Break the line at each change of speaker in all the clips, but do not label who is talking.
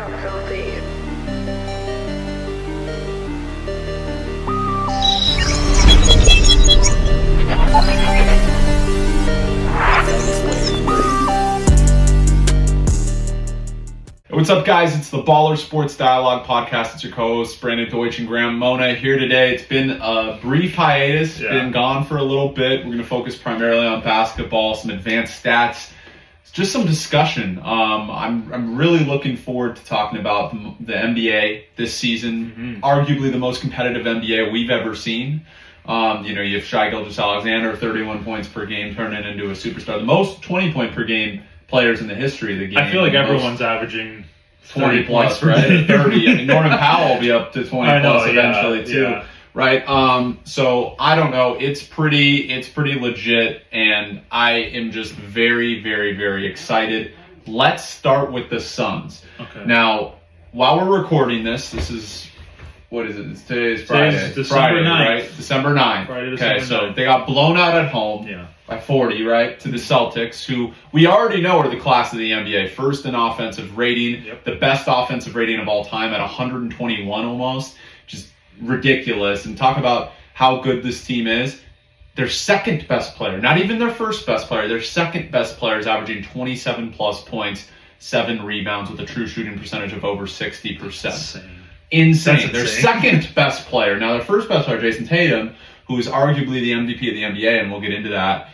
How filthy.
What's up, guys? It's the Baller Sports Dialogue podcast. It's your co-hosts, Brandon Deutsch and Graham Mona here today. It's been a brief hiatus. Been gone for a little bit. We're going to focus primarily on basketball, some advanced stats, just some discussion. I'm really looking forward to talking about the NBA this season. Arguably the most competitive NBA we've ever seen. You have Shai Gilgeous-Alexander, 31 points per game, turning into a superstar. The most 20-point per game players in the history of the game.
I feel like everyone's averaging
20 plus, right? 30. I mean, Norman Powell will be up to 20 plus eventually too, right? So I don't know. It's pretty legit, and I am just very, very, very excited. Let's start with the Suns.
Okay.
Now, while we're recording this is, what is it? Today's Friday.
Today's December
Friday,
9th.
right? December 9th.
Friday,
okay,
December
so
9th.
they got blown out at home.
Yeah.
By 40, right, to the Celtics, who we already know are the class of the NBA. First in offensive rating, the best offensive rating of all time at 121 almost, just ridiculous. And talk about how good this team is. Their second best player, not even their first best player, their second best player is averaging 27 plus points, 7 rebounds with a true shooting percentage of over 60%. Insane. Their second best player. Now, their first best player, Jason Tatum, who is arguably the MVP of the NBA, and we'll get into that.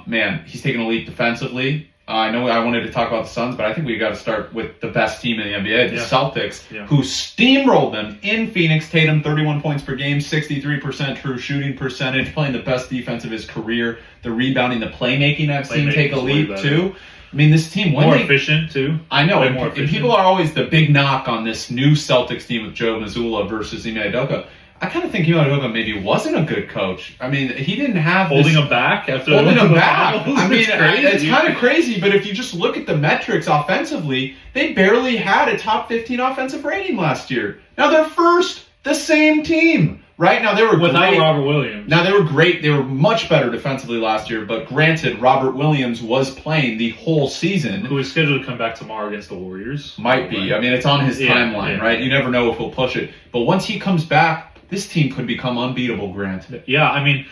Man, he's taken a leap defensively. I know I wanted to talk about the Suns, but I think we got to start with the best team in the NBA, the Celtics, who steamrolled them in Phoenix. Tatum, 31 points per game, 63% true shooting percentage, playing the best defense of his career. The rebounding, the playmaking I've seen take a leap, too. I mean, this team...
More efficient, too.
I know, and people are always the big knock on this new Celtics team with Joe Mazzulla versus Ime Udoka. I kind of think Ime Udoka maybe wasn't a good coach. I mean, he didn't have
holding him back after
holding him back.
Finals?
I mean, it's kind of crazy. But if you just look at the metrics offensively, they barely had a top 15 offensive rating last year. Now they're first, the same team. Right now they were
without
great.
Robert Williams.
Now they were great. They were much better defensively last year. But granted, Robert Williams was playing the whole season.
Who is scheduled to come back tomorrow against the Warriors?
Might be. I mean, it's on his timeline, right? You never know if he'll push it. But once he comes back, this team could become unbeatable, Grant.
Yeah, I mean,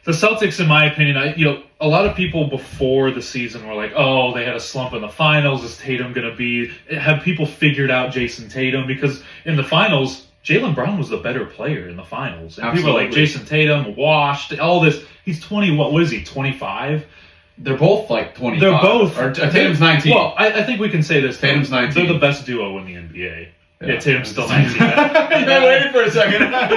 the Celtics, in my opinion, a lot of people before the season were like, oh, they had a slump in the finals. Is Tatum going to be... Have people figured out Jason Tatum? Because in the finals, Jaylen Brown was the better player in the finals. And people are like, Jason Tatum, washed, all this. He's 20, what is he, 25?
They're both like 25.
They're both.
Or Tatum's 19.
Well, I think we can say this.
Tatum's 19.
They're the best duo in the NBA. Yeah, Tatum's still 19.
I waited for a second.
I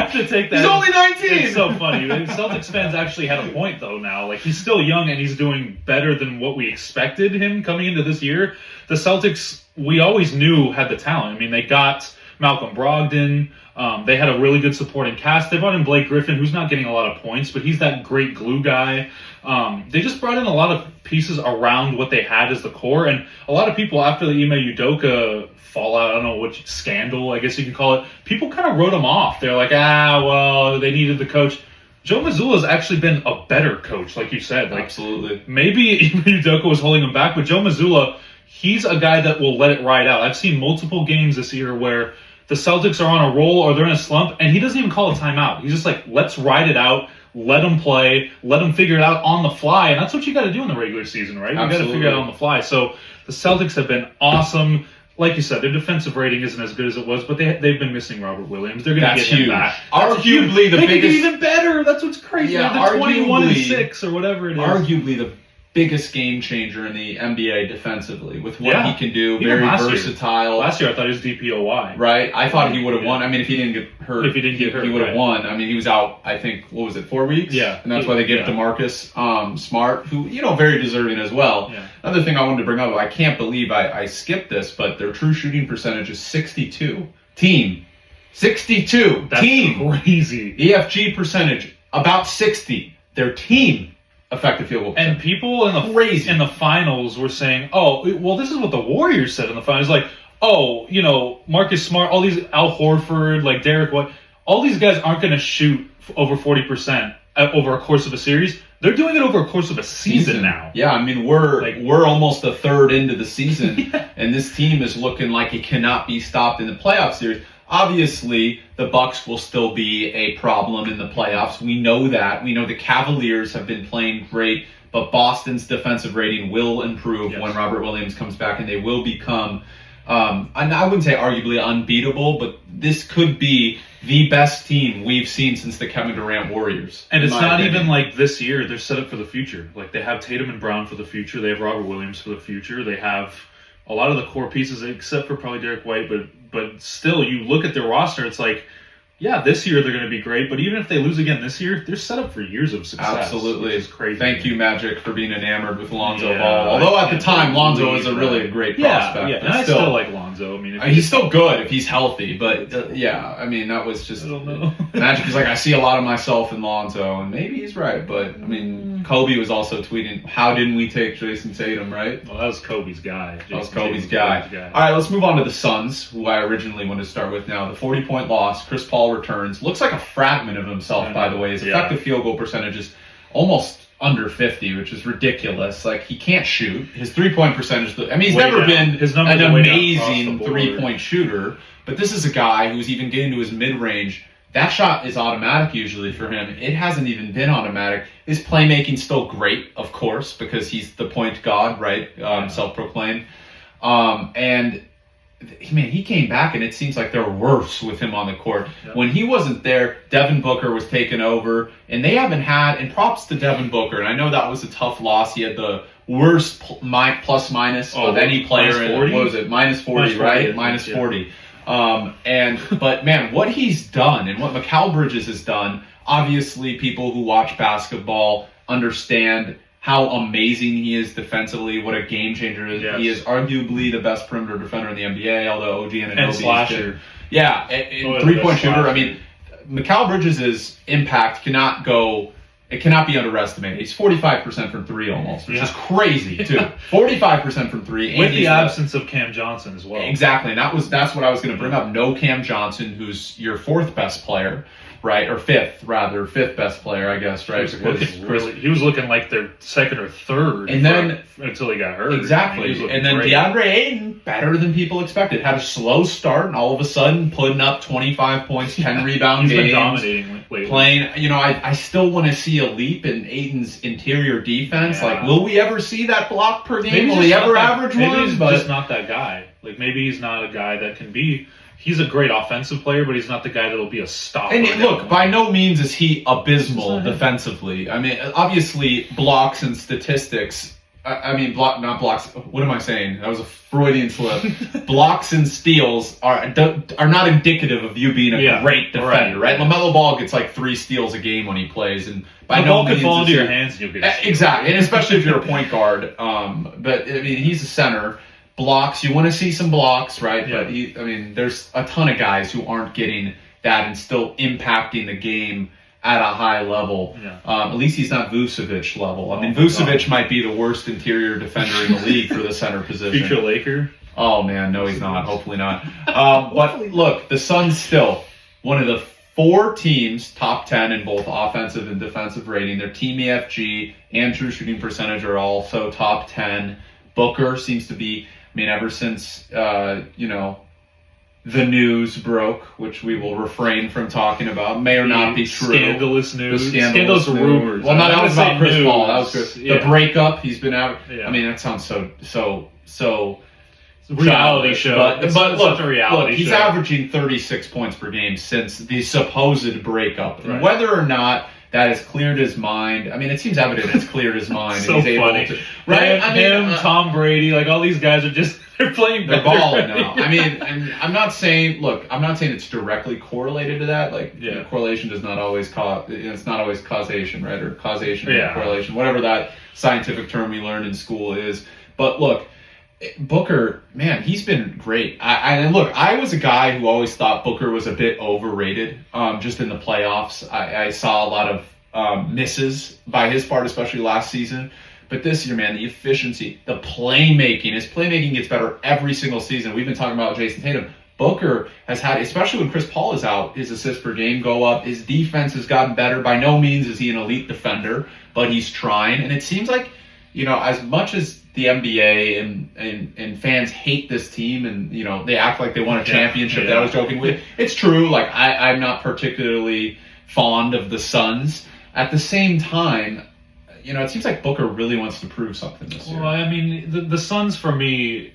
have to take that.
He's only 19!
It's so funny. Celtics fans actually had a point, though, now. Like, he's still young, and he's doing better than what we expected him coming into this year. The Celtics, we always knew, had the talent. I mean, they got Malcolm Brogdon. They had a really good supporting cast. They brought in Blake Griffin, who's not getting a lot of points, but he's that great glue guy. They just brought in a lot of pieces around what they had as the core, and a lot of people, after the Ime Udoka fallout, I don't know what scandal, I guess you could call it, people kind of wrote him off. They're like, well, they needed the coach. Joe Mazzulla's actually been a better coach, like you said. Like,
absolutely.
Maybe Ime Udoka was holding him back, but Joe Mazzulla, he's a guy that will let it ride out. I've seen multiple games this year where the Celtics are on a roll or they're in a slump, and he doesn't even call a timeout. He's just like, let's ride it out. Let them play. Let them figure it out on the fly. And that's what you got to do in the regular season, right? You got to figure it out on the fly. So the Celtics have been awesome. Like you said, their defensive rating isn't as good as it was, but they've been missing Robert Williams. They're going to get him back.
Arguably the biggest...
They could get even better. That's what's crazy.
Yeah,
they're 21-6 or whatever it is.
Arguably the biggest game changer in the NBA defensively with what he can do.
Even
very versatile.
Last year I thought he was DPOY.
Right? I thought he would have won. I mean, if he didn't get hurt, he would have won. I mean, he was out, I think, 4 weeks?
Yeah.
And that's why they gave DeMarcus Smart, who, very deserving as well.
Yeah.
Another thing I wanted to bring up, I can't believe I skipped this, but their true shooting percentage is 62. Team. 62.
That's
team.
Crazy.
EFG percentage, about 60. Their team. Effective field goal percentage.
And people in the finals were saying, oh, well, this is what the Warriors said in the finals. Like, Marcus Smart, all these Al Horford, like Derek White, all these guys aren't going to shoot over 40% over a course of a series. They're doing it over a course of a season now.
Yeah, I mean we're almost a third into the season, and this team is looking like it cannot be stopped in the playoff series. Obviously, the Bucks will still be a problem in the playoffs. We know that. We know the Cavaliers have been playing great, but Boston's defensive rating will improve when Robert Williams comes back, and they will become, and I wouldn't say arguably unbeatable, but this could be the best team we've seen since the Kevin Durant Warriors.
And it's not even like this year. They're set up for the future. Like, they have Tatum and Brown for the future. They have Robert Williams for the future. They have a lot of the core pieces, except for probably Derek White, but still, you look at their roster, it's like, yeah, this year they're going to be great, but even if they lose again this year, they're set up for years of success.
Absolutely.
It's crazy.
Thank you, Magic, for being enamored with Lonzo Ball. Although at the time, Lonzo was a really great prospect.
Yeah, and I still like Lonzo. I mean,
he's still good if he's healthy, but I mean, that was just...
I don't know.
Magic is like, I see a lot of myself in Lonzo, and maybe he's right, but, I mean, Kobe was also tweeting, how didn't we take Jason Tatum, right?
Well, that was Kobe's guy.
That was Kobe's guy. All right, let's move on to the Suns, who I originally wanted to start with now. The 40-point loss, Chris Paul returns. Looks like a fragment of himself, by the way. His effective field goal percentage is almost under 50, which is ridiculous. Like, he can't shoot. His three-point percentage, I mean, he's never been an amazing three-point shooter, but this is a guy who's even getting to his mid-range. That shot is automatic usually for him. It hasn't even been automatic. His playmaking's still great, of course, because he's the point god, right? Self-proclaimed. And man, he came back, and it seems like they're worse with him on the court. Yep. When he wasn't there, Devin Booker was taken over, and they haven't had, and props to Devin Booker, and I know that was a tough loss. He had the worst plus-minus of any player. In, what was it? Minus 40, right? Minus 40. But man, what he's done and what Mikal Bridges has done, obviously people who watch basketball understand how amazing he is defensively, what a game changer he is. Arguably the best perimeter defender in the NBA, although OG and
slasher.
Yeah, three-point shooter. I mean, Mikal Bridges' impact cannot be underestimated. He's 45% from three almost, which is crazy too. 45% from three,
with the absence of Cam Johnson as well.
Exactly, and that's what I was going to bring up. No Cam Johnson, who's your fourth best player, right? Or fifth best player, I guess, right?
He was looking like their second or third,
and then
until he got hurt.
Exactly, and then great. DeAndre Ayton, better than people expected, had a slow start, and all of a sudden putting up 25 points, 10 rebound games.
He's been dominating lately.
Playing, I still want to see a leap in Ayton's interior defense.
Yeah.
Like, will we ever see that block per game?
Maybe
will he ever average one?
Maybe he's just not that guy. Like, maybe he's not a guy that can be. He's a great offensive player, but he's not the guy that'll be a stopper.
And look, by no means is he abysmal defensively. I mean, obviously, blocks and statistics. Not blocks. What am I saying? That was a Freudian slip. Blocks and steals are not indicative of you being a great defender, right? LaMelo Ball gets like 3 steals a game when he plays, and by no means
could fall into your hands and you'll get
exactly, and especially if you're a point guard. But I mean, he's a center. Blocks, you want to see some blocks, right?
Yeah.
But there's a ton of guys who aren't getting that and still impacting the game at a high level. Yeah. At least he's not Vucevic level. I mean, Vucevic might be the worst interior defender in the league for the center position.
Future Laker?
Oh man, no, he's not. Hopefully not. But look, the Suns still one of the 4 teams top 10 in both offensive and defensive rating. Their team EFG and true shooting percentage are also top 10. Booker seems to be. I mean, ever since, the news broke, which we will refrain from talking about, may or not be true.
Scandalous news.
Scandalous
rumors.
Well, that was about Chris Paul. That was good.
Yeah.
The breakup, he's been out.
Yeah.
I mean, that sounds so
reality show.
But look, he's
show.
Averaging 36 points per game since the supposed breakup.
Right.
Whether or not that has cleared his mind. I mean, it seems evident it's cleared his mind.
So
and he's
funny.
Able to, right?
Tom Brady, like all these guys are just they're playing.
They're balling now. I mean, and I'm not saying it's directly correlated to that. Like, correlation does not always it's not always causation, right? Or causation and correlation, whatever that scientific term we learned in school is. But look, Booker, man, he's been great. I was a guy who always thought Booker was a bit overrated. Just in the playoffs, I saw a lot of misses by his part, especially last season. But this year, man, the efficiency, the playmaking, his playmaking gets better every single season. We've been talking about Jason Tatum. Booker has had, especially when Chris Paul is out, his assists per game go up. His defense has gotten better. By no means is he an elite defender, but he's trying. And it seems like, as much as the NBA and fans hate this team and, they act like they won a championship that I was joking with, it's true. Like, I'm not particularly fond of the Suns. At the same time, it seems like Booker really wants to prove something this year.
Well, I mean, the Suns, for me,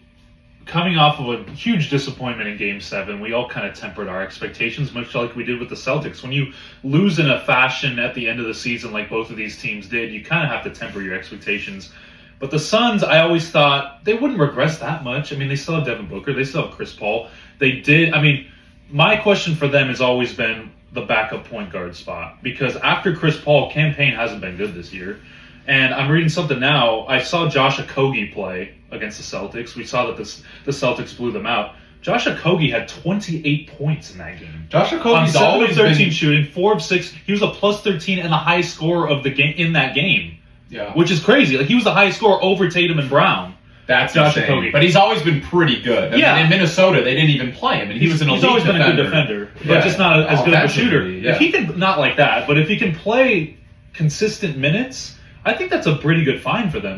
coming off of a huge disappointment in Game 7, we all kind of tempered our expectations, much like we did with the Celtics. When you lose in a fashion at the end of the season like both of these teams did, you kind of have to temper your expectations. But the Suns, I always thought they wouldn't regress that much. I mean, they still have Devin Booker. They still have Chris Paul. They did. I mean, my question for them has always been the backup point guard spot. Because after Chris Paul, Cam Payne hasn't been good this year. And I'm reading something now. I saw Josh Okogie play against the Celtics. We saw that the Celtics blew them out. Josh Okogie had 28 points in that game.
Josh Okogie's always
on 7 of 13 shooting, 4 of 6. He was a plus 13 and the highest scorer of the game in that game.
Yeah,
which is crazy. Like, he was the highest scorer over Tatum and Brown.
That's Josh Okogie. But he's always been pretty good. I mean, in Minnesota, they didn't even play him, and he was an elite defender. He's always been a good defender, but just not as good of a shooter. Yeah.
If he can, not like that, but if he can play consistent minutes, I think that's a pretty good find for them.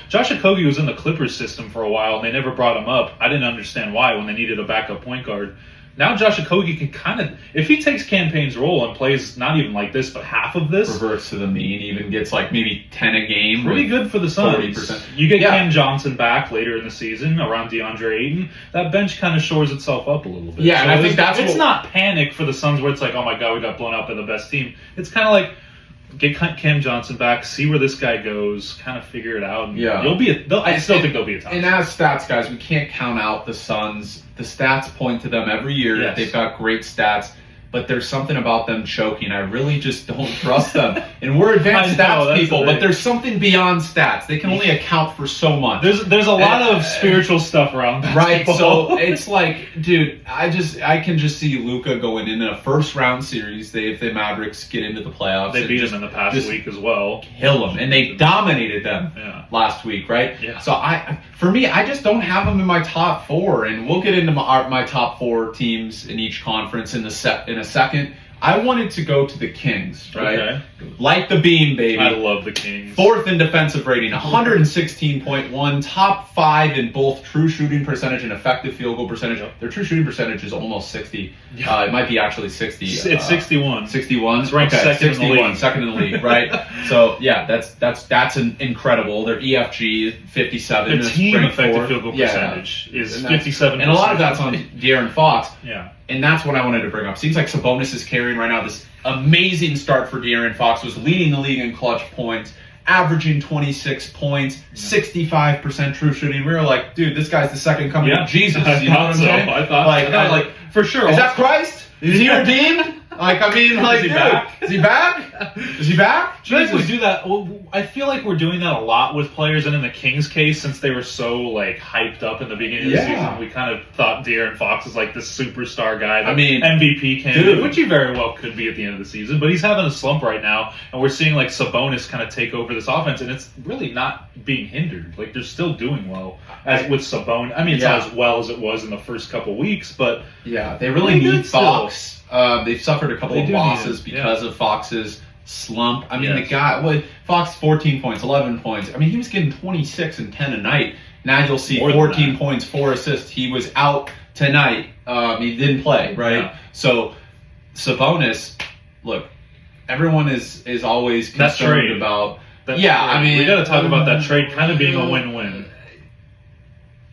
Josh Okogie was in the Clippers system for a while, and they never brought him up. I didn't understand why when they needed a backup point guard. Now Josh Okogie can kind of, if he takes Cam Payne's role and plays not even like this, but half of this.
Reverts to the mean, even gets like maybe 10 a game.
Pretty good for the Suns. 40%. You get Cam Johnson back later in the season around DeAndre Ayton. That bench kind of shores itself up a little bit.
Yeah, so and I think
it's not panic for the Suns where it's like, oh my God, we got blown out by the best team. It's kind of like, get Cam Johnson back, see where this guy goes, kind of figure it out. And I still think they'll be a top.
And as stats guys, we can't count out the Suns. The stats point to them every year. Yes. They've got great stats, but there's something about them choking. I really just don't trust them. And we're advanced stats people, but there's something beyond stats. They can only account for so much.
There's a lot of spiritual stuff around basketball.
Right, so it's like, dude, I can just see Luka going in a first round series. If the Mavericks get into the playoffs,
they beat them in the past week as well.
Kill them, and they dominated them last week, right? Yeah. So for me, I just don't have them in my top 4, and we'll get into my top 4 teams in each conference in a second. I wanted to go to the Kings, right? Okay. Like the beam, baby.
I love the Kings.
4th in defensive rating, 116.1, top 5 in both true shooting percentage and effective field goal percentage. Their true shooting percentage is almost 60. It might be actually 60.
It's 61.
61?
It's ranked second in the league.
Second in the league, right? So, yeah, that's incredible. Their EFG, 57.
The team effective field goal percentage is 57.
And a lot of that's on De'Aaron Fox.
Yeah.
And that's what I wanted to bring up. Seems like Sabonis is carrying right now this amazing start for De'Aaron Fox. Was leading the league in clutch points, averaging 26 points, 65% true shooting. We were like, dude, this guy's the second coming of Jesus. You know what I'm saying?
I thought, for sure.
Is that Christ? Is he redeemed? Is he back? Is he back? Is he back?
Do you think we do that? Well, I feel like we're doing that a lot with players, and in the Kings case, since they were so hyped up in the beginning of the season, we kind of thought De'Aaron Fox is like this superstar guy, MVP candidate, which he very well could be at the end of the season. But he's having a slump right now, and we're seeing Sabonis kind of take over this offense, and it's really not being hindered. They're still doing well as with Sabonis. I mean, it's not as well as it was in the first couple weeks, but
they really need Fox. They've suffered a couple of losses because of Fox's slump. I mean, the guy, Fox 14 points, 11 points. I mean, he was getting 26 and 10 a night. Now you'll see 14 points, 4 assists. He was out tonight. He didn't play, right? Yeah. So, Sabonis, look, everyone is always concerned about that. Yeah, trade.
I mean, we got to talk about that trade kind of being a win-win.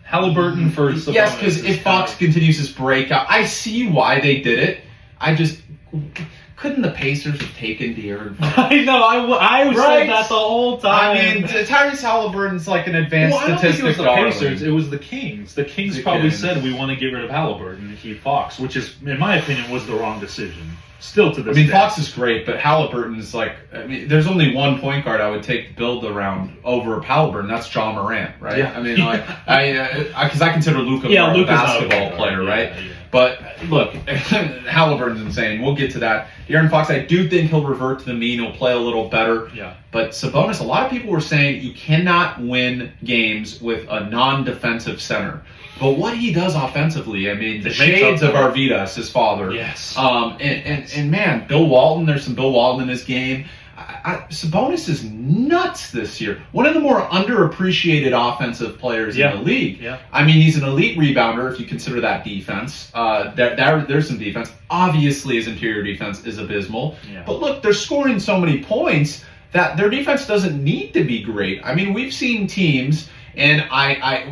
Halliburton for Sabonis.
Yes, because if Fox continues his breakout, I see why they did it. Couldn't the Pacers have taken De'Aaron Fox?
I know, I said that the whole time.
I mean, Tyrese Halliburton's like an advanced statistic.
It was the Pacers, it was the Kings. The Kings probably said, we want to get rid of Halliburton and keep Fox, which is, in my opinion, was the wrong decision. Still to this day.
Fox is great, but Halliburton's there's only one point guard I would take to build around over Halliburton. That's Ja Morant, right? Yeah. Because I consider Luka a basketball player, right? Yeah. But look, Halliburton's insane. We'll get to that. De'Aaron Fox, I do think he'll revert to the mean. He'll play a little better. Yeah. But Sabonis, a lot of people were saying you cannot win games with a non-defensive center. But what he does offensively, I mean, the
It makes
shades
up
of
for
Arvidas, his father.
Yes.
And man, Bill Walton, there's some Bill Walton in his game. Sabonis is nuts this year. One of the more underappreciated offensive players in the league.
Yeah.
I mean, he's an elite rebounder if you consider that defense. There's some defense. Obviously, his interior defense is abysmal.
Yeah.
But look, they're scoring so many points that their defense doesn't need to be great. I mean, we've seen teams, and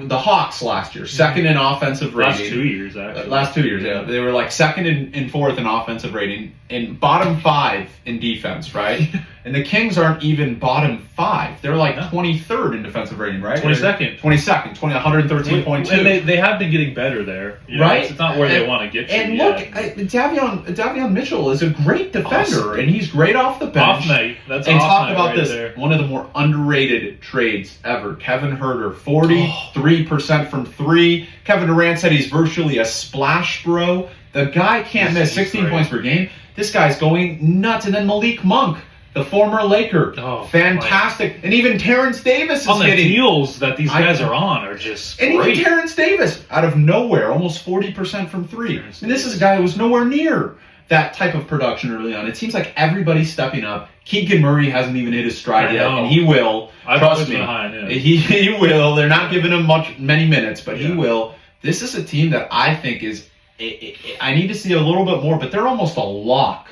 the Hawks last year, second in offensive rating.
Last 2 years, actually.
Last 2 years, yeah. They were like second and fourth in offensive rating and bottom 5 in defense, right? And the Kings aren't even bottom 5. They're like 23rd in defensive rating, right?
22nd.
113.2.
And they have been getting better there.
Right?
It's not where they want to get to
And
yet.
look, Davion Mitchell is a great defender, and he's great off the bench.
Off night. That's
And
off
talk
night
about
right
this,
there.
one of the more underrated trades ever. Kevin Huerter, 43% from 3. Kevin Durant said he's virtually a splash bro. The guy can't miss. 16
great.
points per game. This guy's going nuts. And then Malik Monk, the former Laker.
Oh,
fantastic. And even Terrence Davis is
on the
hitting.
deals that these guys are on are just
And
great.
even Terrence Davis, out of nowhere, almost 40% from 3. And this is a guy who was nowhere near that type of production early on. It seems like everybody's stepping up. Keegan Murray hasn't even hit his stride yet, and he will. Trust me, he will. They're not giving him many minutes, but he will. This is a team that I think is. I need to see a little bit more, but they're almost a lock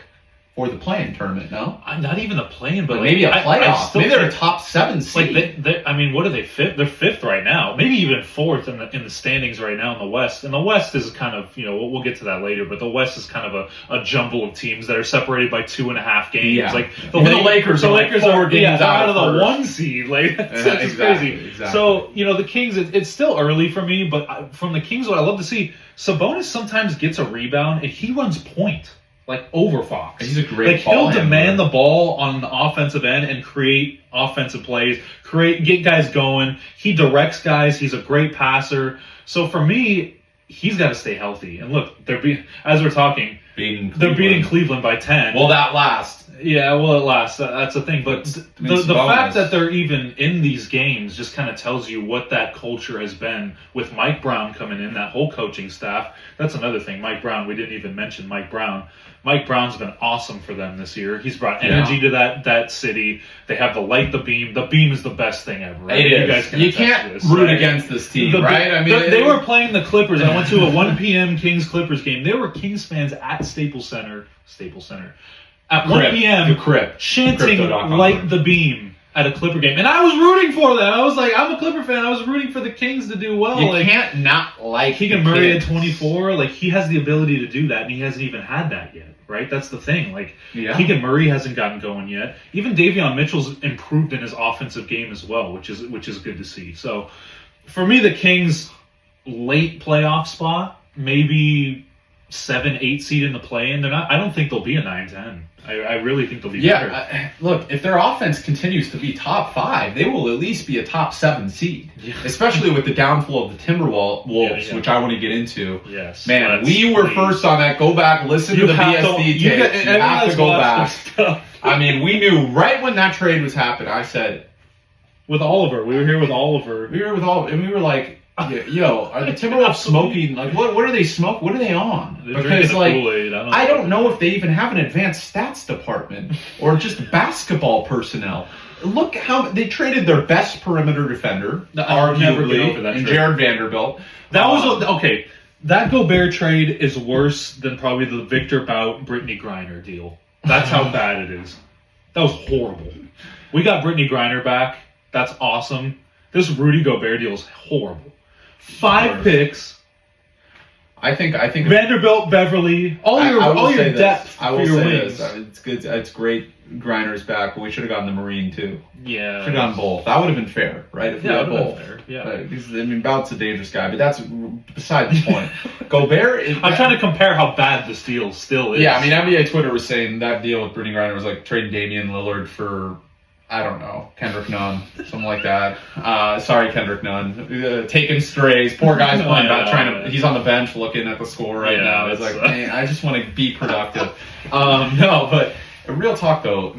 for the play-in tournament. No,
not even the play-in, but
maybe a playoff.
I still
maybe they're a top 7 seed.
I mean, what are they? Fifth? They're 5th right now. Maybe even 4th in the standings right now in the West. And the West is kind of, we'll get to that later. But the West is kind of a jumble of teams that are separated by 2.5 games.
Yeah.
Like
the Lakers are like 4 games
out of the
first.
1 seed. Like that's
exactly,
crazy.
Exactly.
So the Kings, it's still early for me. But from the Kings, what I love to see, Sabonis sometimes gets a rebound and he runs point. Like over Fox.
He's a great
he'll
handler.
demand the ball on the offensive end and create offensive plays, get guys going. He directs guys. He's a great passer. So for me, he's got to stay healthy. And look, they're beating Cleveland by 10.
Well, that last.
Yeah, well, it lasts. That's the thing. But the fact that they're even in these games just kind of tells you what that culture has been with Mike Brown coming in, that whole coaching staff. That's another thing. Mike Brown, we didn't even mention Mike Brown. Mike Brown's been awesome for them this year. He's brought energy to that city. They have the light, the beam. The beam is the best thing ever. Right?
It is. You can't root against this team, right? I mean,
they were playing the Clippers. I went to a 1 p.m. Kings-Clippers game. There were Kings fans at Staples Center. At 1 p.m. chanting "Light the Beam" at a Clipper game, and I was rooting for them. I was like, I'm a Clipper fan. I was rooting for the Kings to do well.
You can't not like
Keegan Murray at 24. Like he has the ability to do that, and he hasn't even had that yet. Right? That's the thing. Like Keegan Murray hasn't gotten going yet. Even Davion Mitchell's improved in his offensive game as well, which is good to see. So for me, the Kings' late playoff spot, maybe 7-8 seed in the play-in. I don't think they'll be a 9-10. I really think they'll be better.
Look, if their offense continues to be top 5, they will at least be a top 7 seed. Especially with the downfall of the Timberwolves, which I want to get into.
Yes.
Man, we were first on that. Go back, listen to the BSD tapes. You have to go back. I mean, we knew right when that trade was happening. I said,
with Oliver, we were here with Oliver.
And we were like, yo, are the Timberwolves smoking? Like, what are they smoking? What are they on? Because like, I don't know if they even have an advanced stats department or just basketball personnel. Look how they traded their best perimeter defender, arguably, in Jared Vanderbilt.
That was okay. That Gobert trade is worse than probably the Victor Bout Brittany Griner deal. That's how bad it is. That was horrible. We got Brittany Griner back. That's awesome. This Rudy Gobert deal is horrible. 5 picks.
I think
Vanderbilt, Beverly, all your depth.
I will
for your
say
wings.
this. It's good. It's great. Griner's back, but we should have gotten the Marine too.
Yeah,
should have gotten both. That would have been fair, right? If we had both.
Fair. Yeah.
I mean, Bout's a dangerous guy, but that's beside the point. Gobert.
I'm trying to compare how bad this deal still is.
Yeah, I mean, NBA Twitter was saying that deal with Brittany Griner was like trading Damian Lillard for, I don't know, Kendrick Nunn, something like that. Sorry, Kendrick Nunn. Taking strays. Poor guy's playing. He's on the bench looking at the score right now. It's like, man, I just want to be productive. No, but real talk though,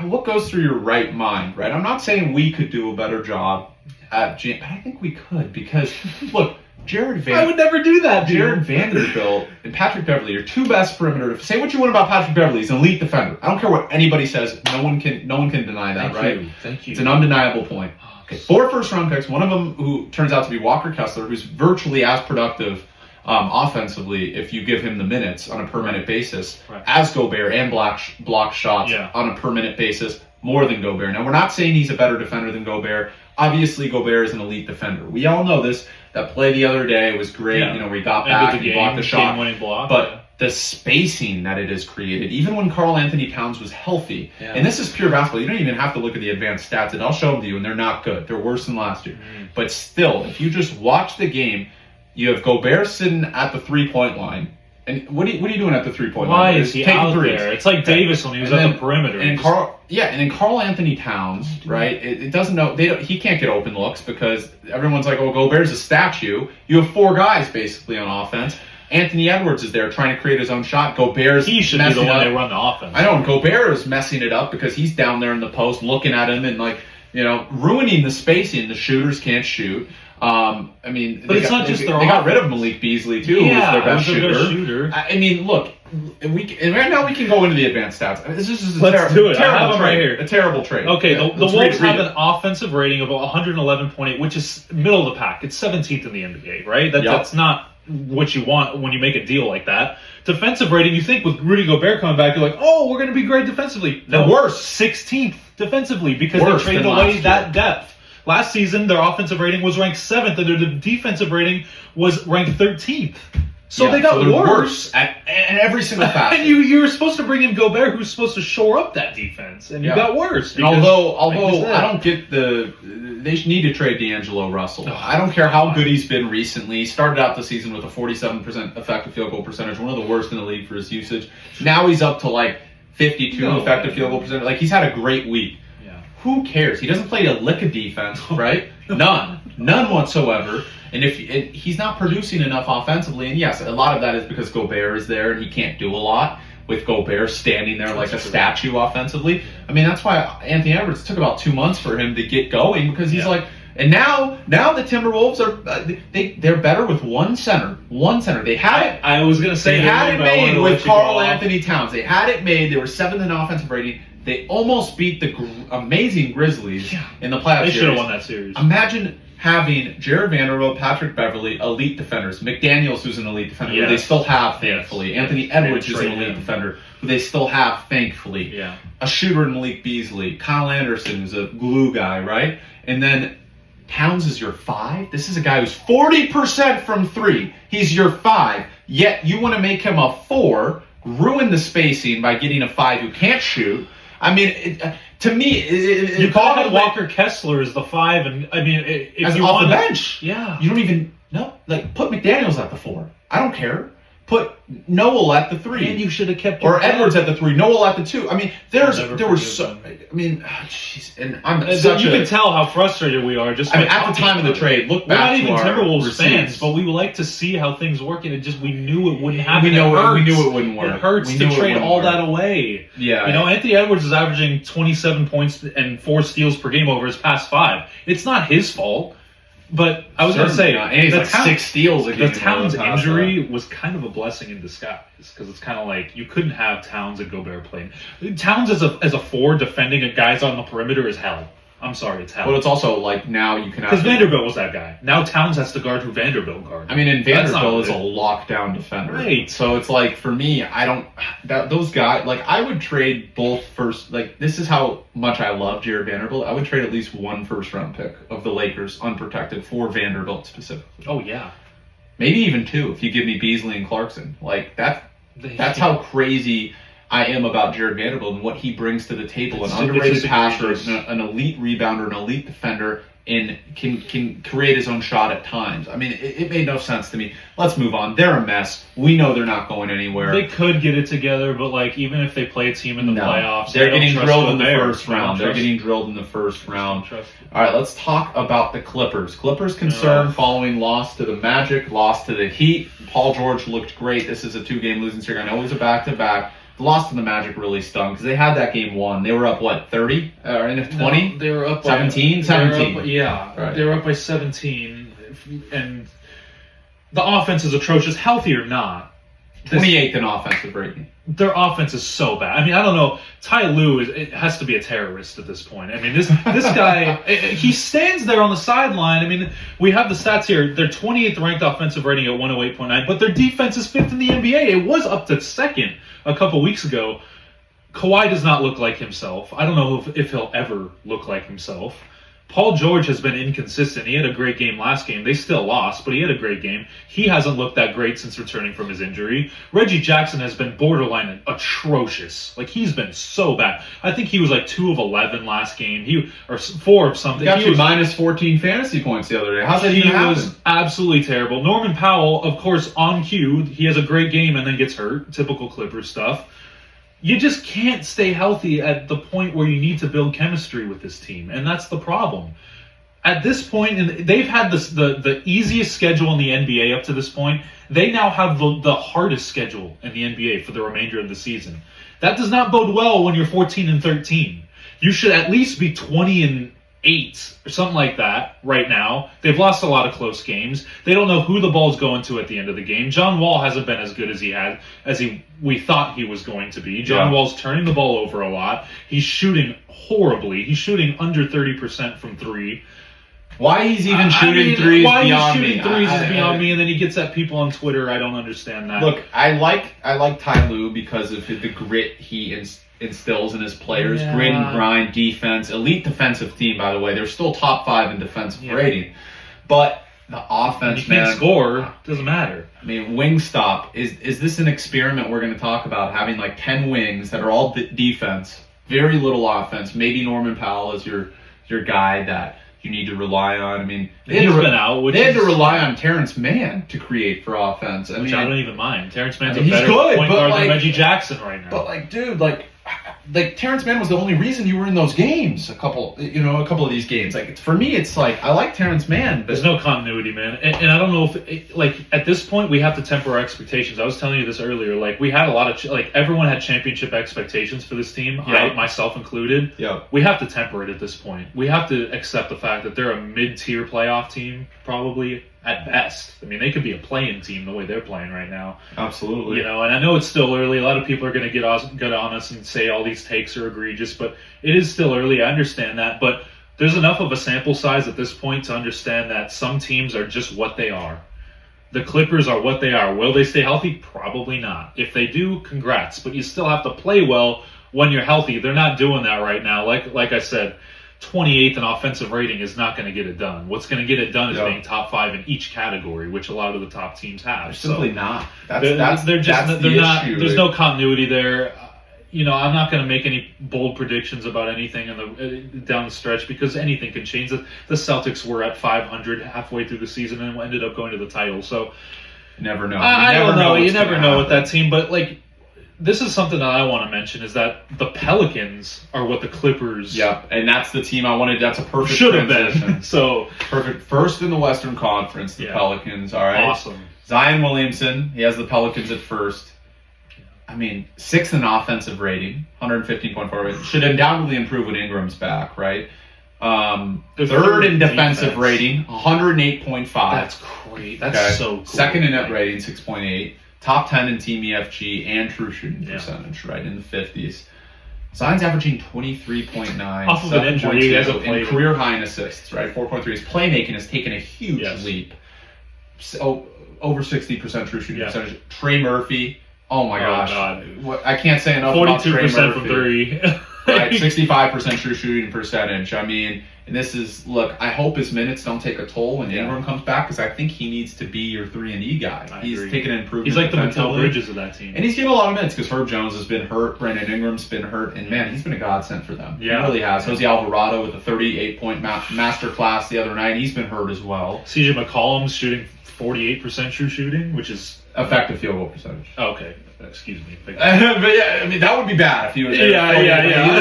what goes through your right mind, right? I'm not saying we could do a better job at GM, but I think we could because, look,
I would never do that, dude.
Jared Vanderbilt and Patrick Beverly, your two best perimeter. Say what you want about Patrick Beverly, he's an elite defender. I don't care what anybody says. No one can deny that, right?
Thank you.
It's an undeniable point. Okay, 4 first-round picks. One of them who turns out to be Walker Kessler, who's virtually as productive offensively if you give him the minutes on a per-minute basis as Gobert, and block shots on a per-minute basis more than Gobert. Now, we're not saying he's a better defender than Gobert. Obviously, Gobert is an elite defender. We all know this. That play the other day was great. You know, we got back, he blocked the shot.
Game-winning block.
But the spacing that it has created, even when Karl Anthony Towns was healthy, and this is pure basketball. You don't even have to look at the advanced stats, and I'll show them to you, and they're not good. They're worse than last year. But still, if you just watch the game, you have Gobert sitting at the three-point line. And what are you doing at the three-point line?
Why is he out there? It's like Davis when he was at the perimeter.
And then Karl Anthony Towns, right? It doesn't know he can't get open looks because everyone's like, "Oh, Gobert's a statue." You have 4 guys basically on offense. Anthony Edwards is there trying to create his own shot.
He should be the one that run the offense.
I know, and Gobert is messing it up because he's down there in the post looking at him and ruining the spacing. The shooters can't shoot. I mean,
but it's not just
they got rid of Malik Beasley too, who was their best shooter. I mean, look, right now we can go into the advanced stats. This is a terrible trade.
Okay, the Wolves have an offensive rating of 111.8, which is middle of the pack. It's 17th in the NBA, right? That's not what you want when you make a deal like that. Defensive rating, you think with Rudy Gobert coming back, you're like, oh, we're going to be great defensively.
No, worse,
16th defensively because they traded away that depth. Last season, their offensive rating was ranked 7th, and their defensive rating was ranked 13th. So they got worse
at every single facet.
And you were supposed to bring in Gobert, who's supposed to shore up that defense, and you got worse.
And although I don't get they need to trade D'Angelo Russell. I don't care how good he's been recently. He started out the season with a 47% effective field goal percentage, one of the worst in the league for his usage. Now he's up to like 52 effective field goal percentage. Like, he's had a great week. Who cares? He doesn't play a lick of defense, right? None whatsoever. And if he's not producing enough offensively, and yes, a lot of that is because Gobert is there and he can't do a lot with Gobert standing there like a statue offensively. I mean, that's why Anthony Edwards took about 2 months for him to get going, because he's like. And now the Timberwolves are they're better with one center. They had it.
I was gonna say
they had it made with Karl Anthony Towns. They had it made. They were 7th in offensive rating. They almost beat the amazing Grizzlies in the playoffs.
They should have won that series.
Imagine having Jared Vanderbilt, Patrick Beverly, elite defenders. McDaniels, who's an elite defender, who they still have, thankfully. Anthony Edwards is an elite defender, who they still have, thankfully. A shooter in Malik Beasley. Kyle Anderson, who's a glue guy, right? And then Towns is your 5. This is a guy who's 40% from 3. He's your 5. Yet you want to make him a 4, ruin the spacing by getting a 5 who can't shoot. I mean, to me,
you call it Walker Kessler as the 5, and I mean, if you
off
want
the bench,
you
don't even put McDaniels at the 4. I don't care. Put Noel at the 3,
and you should have kept
Edwards at the 3, Noel at the 2. I mean, there were so. I mean, jeez, and you
can tell how frustrated we are. Just
at the time of the trade, look back.
We're not even Timberwolves fans, but we would like to see how things work, and we knew it wouldn't happen.
We knew it wouldn't work.
It hurts to trade all that away.
Yeah,
Anthony Edwards is averaging 27 points and 4 steals per game over his past 5. It's not his fault. But I was going to say,
and he's 6 steals a game.
The Towns injury was kind of a blessing in disguise, because it's kind of like you couldn't have Towns and Gobert playing. Towns as a 4 defending a guys on the perimeter is hell. I'm sorry, it's hell.
But it's also like now you can have...
Because Vanderbilt was that guy. Now Towns has to guard who Vanderbilt guards.
I mean, and Vanderbilt is a lockdown defender.
Right.
So it's like, for me, those guys, like, I would trade both first... Like, this is how much I love Jared Vanderbilt. I would trade at least 1 first-round pick of the Lakers, unprotected, for Vanderbilt specifically.
Oh, yeah.
Maybe even 2 if you give me Beasley and Clarkson. Like, that's how crazy... I am about Jared Vanderbilt and what he brings to the table. An underrated passer, an elite rebounder, an elite defender, and can create his own shot at times. I mean, it made no sense to me. Let's move on. They're a mess. We know they're not going anywhere.
They could get it together, but even if they play a team in the playoffs,
they're getting drilled in the first round. They're getting drilled in the first round. All right, let's talk about the Clippers. Clippers concerned following loss to the Magic, loss to the Heat. Paul George looked great. This is a 2-game losing streak. I know it was a back-to-back. The loss to the Magic really stung because they had that game won. They were up, 30? Or 20?
No, they were up
17? 17.
They were up by 17. And the offense is atrocious, healthy or not.
28th in offensive rating.
Their offense is so bad. I mean, I don't know. Ty Lue it has to be a terrorist at this point. I mean, this guy, he stands there on the sideline. I mean, we have the stats here. They're 28th ranked offensive rating at 108.9, but their defense is 5th in the NBA. It was up to 2nd a couple weeks ago. Kawhi does not look like himself. I don't know if he'll ever look like himself. Paul George has been inconsistent. He had a great game last game. They still lost, but he had a great game. He hasn't looked that great since returning from his injury. Reggie Jackson has been borderline atrocious. Like, he's been so bad. I think he was like 2 of 11 last game. Or 4 of something.
He got you minus 14 fantasy points the other day. How's that even happen? He was
absolutely terrible. Norman Powell, of course, on cue, he has a great game and then gets hurt. Typical Clippers stuff. You just can't stay healthy at the point where you need to build chemistry with this team, and that's the problem. At this point, and they've had the easiest schedule in the NBA up to this point. They now have the hardest schedule in the NBA for the remainder of the season. That does not bode well when you're 14-13. You should at least be 20-8 or something like that right now. They've lost a lot of close games. They don't know who the ball's going to at the end of the game. John Wall hasn't been as good as we thought he was going to be. John Wall's turning the ball over a lot. He's shooting horribly. He's shooting under 30% from 3.
Why he's even shooting threes beyond me.
Why he's shooting threes is beyond me, and then he gets at people on Twitter. I don't understand that.
Look, I like Ty Lue because of the grit he instills in his players.
Yeah.
Grit and grind, defense, elite defensive team, by the way. They're still top 5 in defensive rating. But the offense,
you can't score, doesn't matter.
I mean, Wingstop, is this an experiment we're going to talk about, having like 10 wings that are all defense, very little offense? Maybe Norman Powell is your guy that you need to rely on. I mean, they had to rely on Terrence Mann to create for offense. I don't
even mind. Terrence Mann's a better point guard than Reggie Jackson right now.
But dude, Terrence Mann was the only reason you were in those games. A couple of these games. Like, for me, it's like I like Terrence Mann, but
there's no continuity, man. And I don't know if at this point we have to temper our expectations. I was telling you this earlier. Like, we had a lot of everyone had championship expectations for this team, myself included.
Yeah,
we have to temper it at this point. We have to accept the fact that they're a mid-tier playoff team, probably. At best. I mean, they could be a play-in team the way they're playing right now.
Absolutely.
And I know it's still early. A lot of people are going to get on us and say all these takes are egregious, but it is still early. I understand that. But there's enough of a sample size at this point to understand that some teams are just what they are. The Clippers are what they are. Will they stay healthy? Probably not. If they do, congrats. But you still have to play well when you're healthy. They're not doing that right now. Like I said, 28th in offensive rating is not going to get it done. What's going to get it done is being top 5 in each category, which a lot of the top teams have.
They're simply not.
They're not. There's no continuity there. I'm not going to make any bold predictions about anything down the stretch because anything can change. The Celtics were at 500 halfway through the season and ended up going to the title. So
never know.
I don't know. You never know with that team, but this is something that I want to mention is that the Pelicans are what the Clippers.
Yeah, and that's the team I wanted. That's a perfect
should have
transition.
been. So
perfect. First in the Western Conference, the Pelicans. All right,
awesome.
Zion Williamson. He has the Pelicans at first. I mean, 6th in offensive rating, 115.4 rating. Should undoubtedly improve when Ingram's back, right? 3rd in defensive rating, 108.5.
That's great. That's so cool.
2nd in net rating, 6.8. Top 10 in team EFG and true shooting percentage, right, in the 50s. Zion's averaging 23.9.
Off of an injury, he hasn't played.
Career high in assists, right, 4.3. His playmaking has taken a huge leap. So, over 60% true shooting percentage. Trey Murphy, oh my gosh. I can't say enough about Trey Murphy.
42% from 3.
Right, 65% true shooting percentage. I mean, and this is, look, I hope his minutes don't take a toll when Ingram comes back because I think he needs to be your 3-and-D guy. He's taken an improvement.
He's like the Mattel Bridges of that team.
And he's getting a lot of minutes because Herb Jones has been hurt, Brandon Ingram's been hurt, and man, he's been a godsend for them.
Yeah.
He really has. Jose Alvarado with a 38-point masterclass the other night. He's been hurt as well.
CJ McCollum's shooting 48% true shooting, which is
effective field goal percentage.
Oh, okay. Excuse me.
But yeah, I mean, that would be bad if he was. Yeah.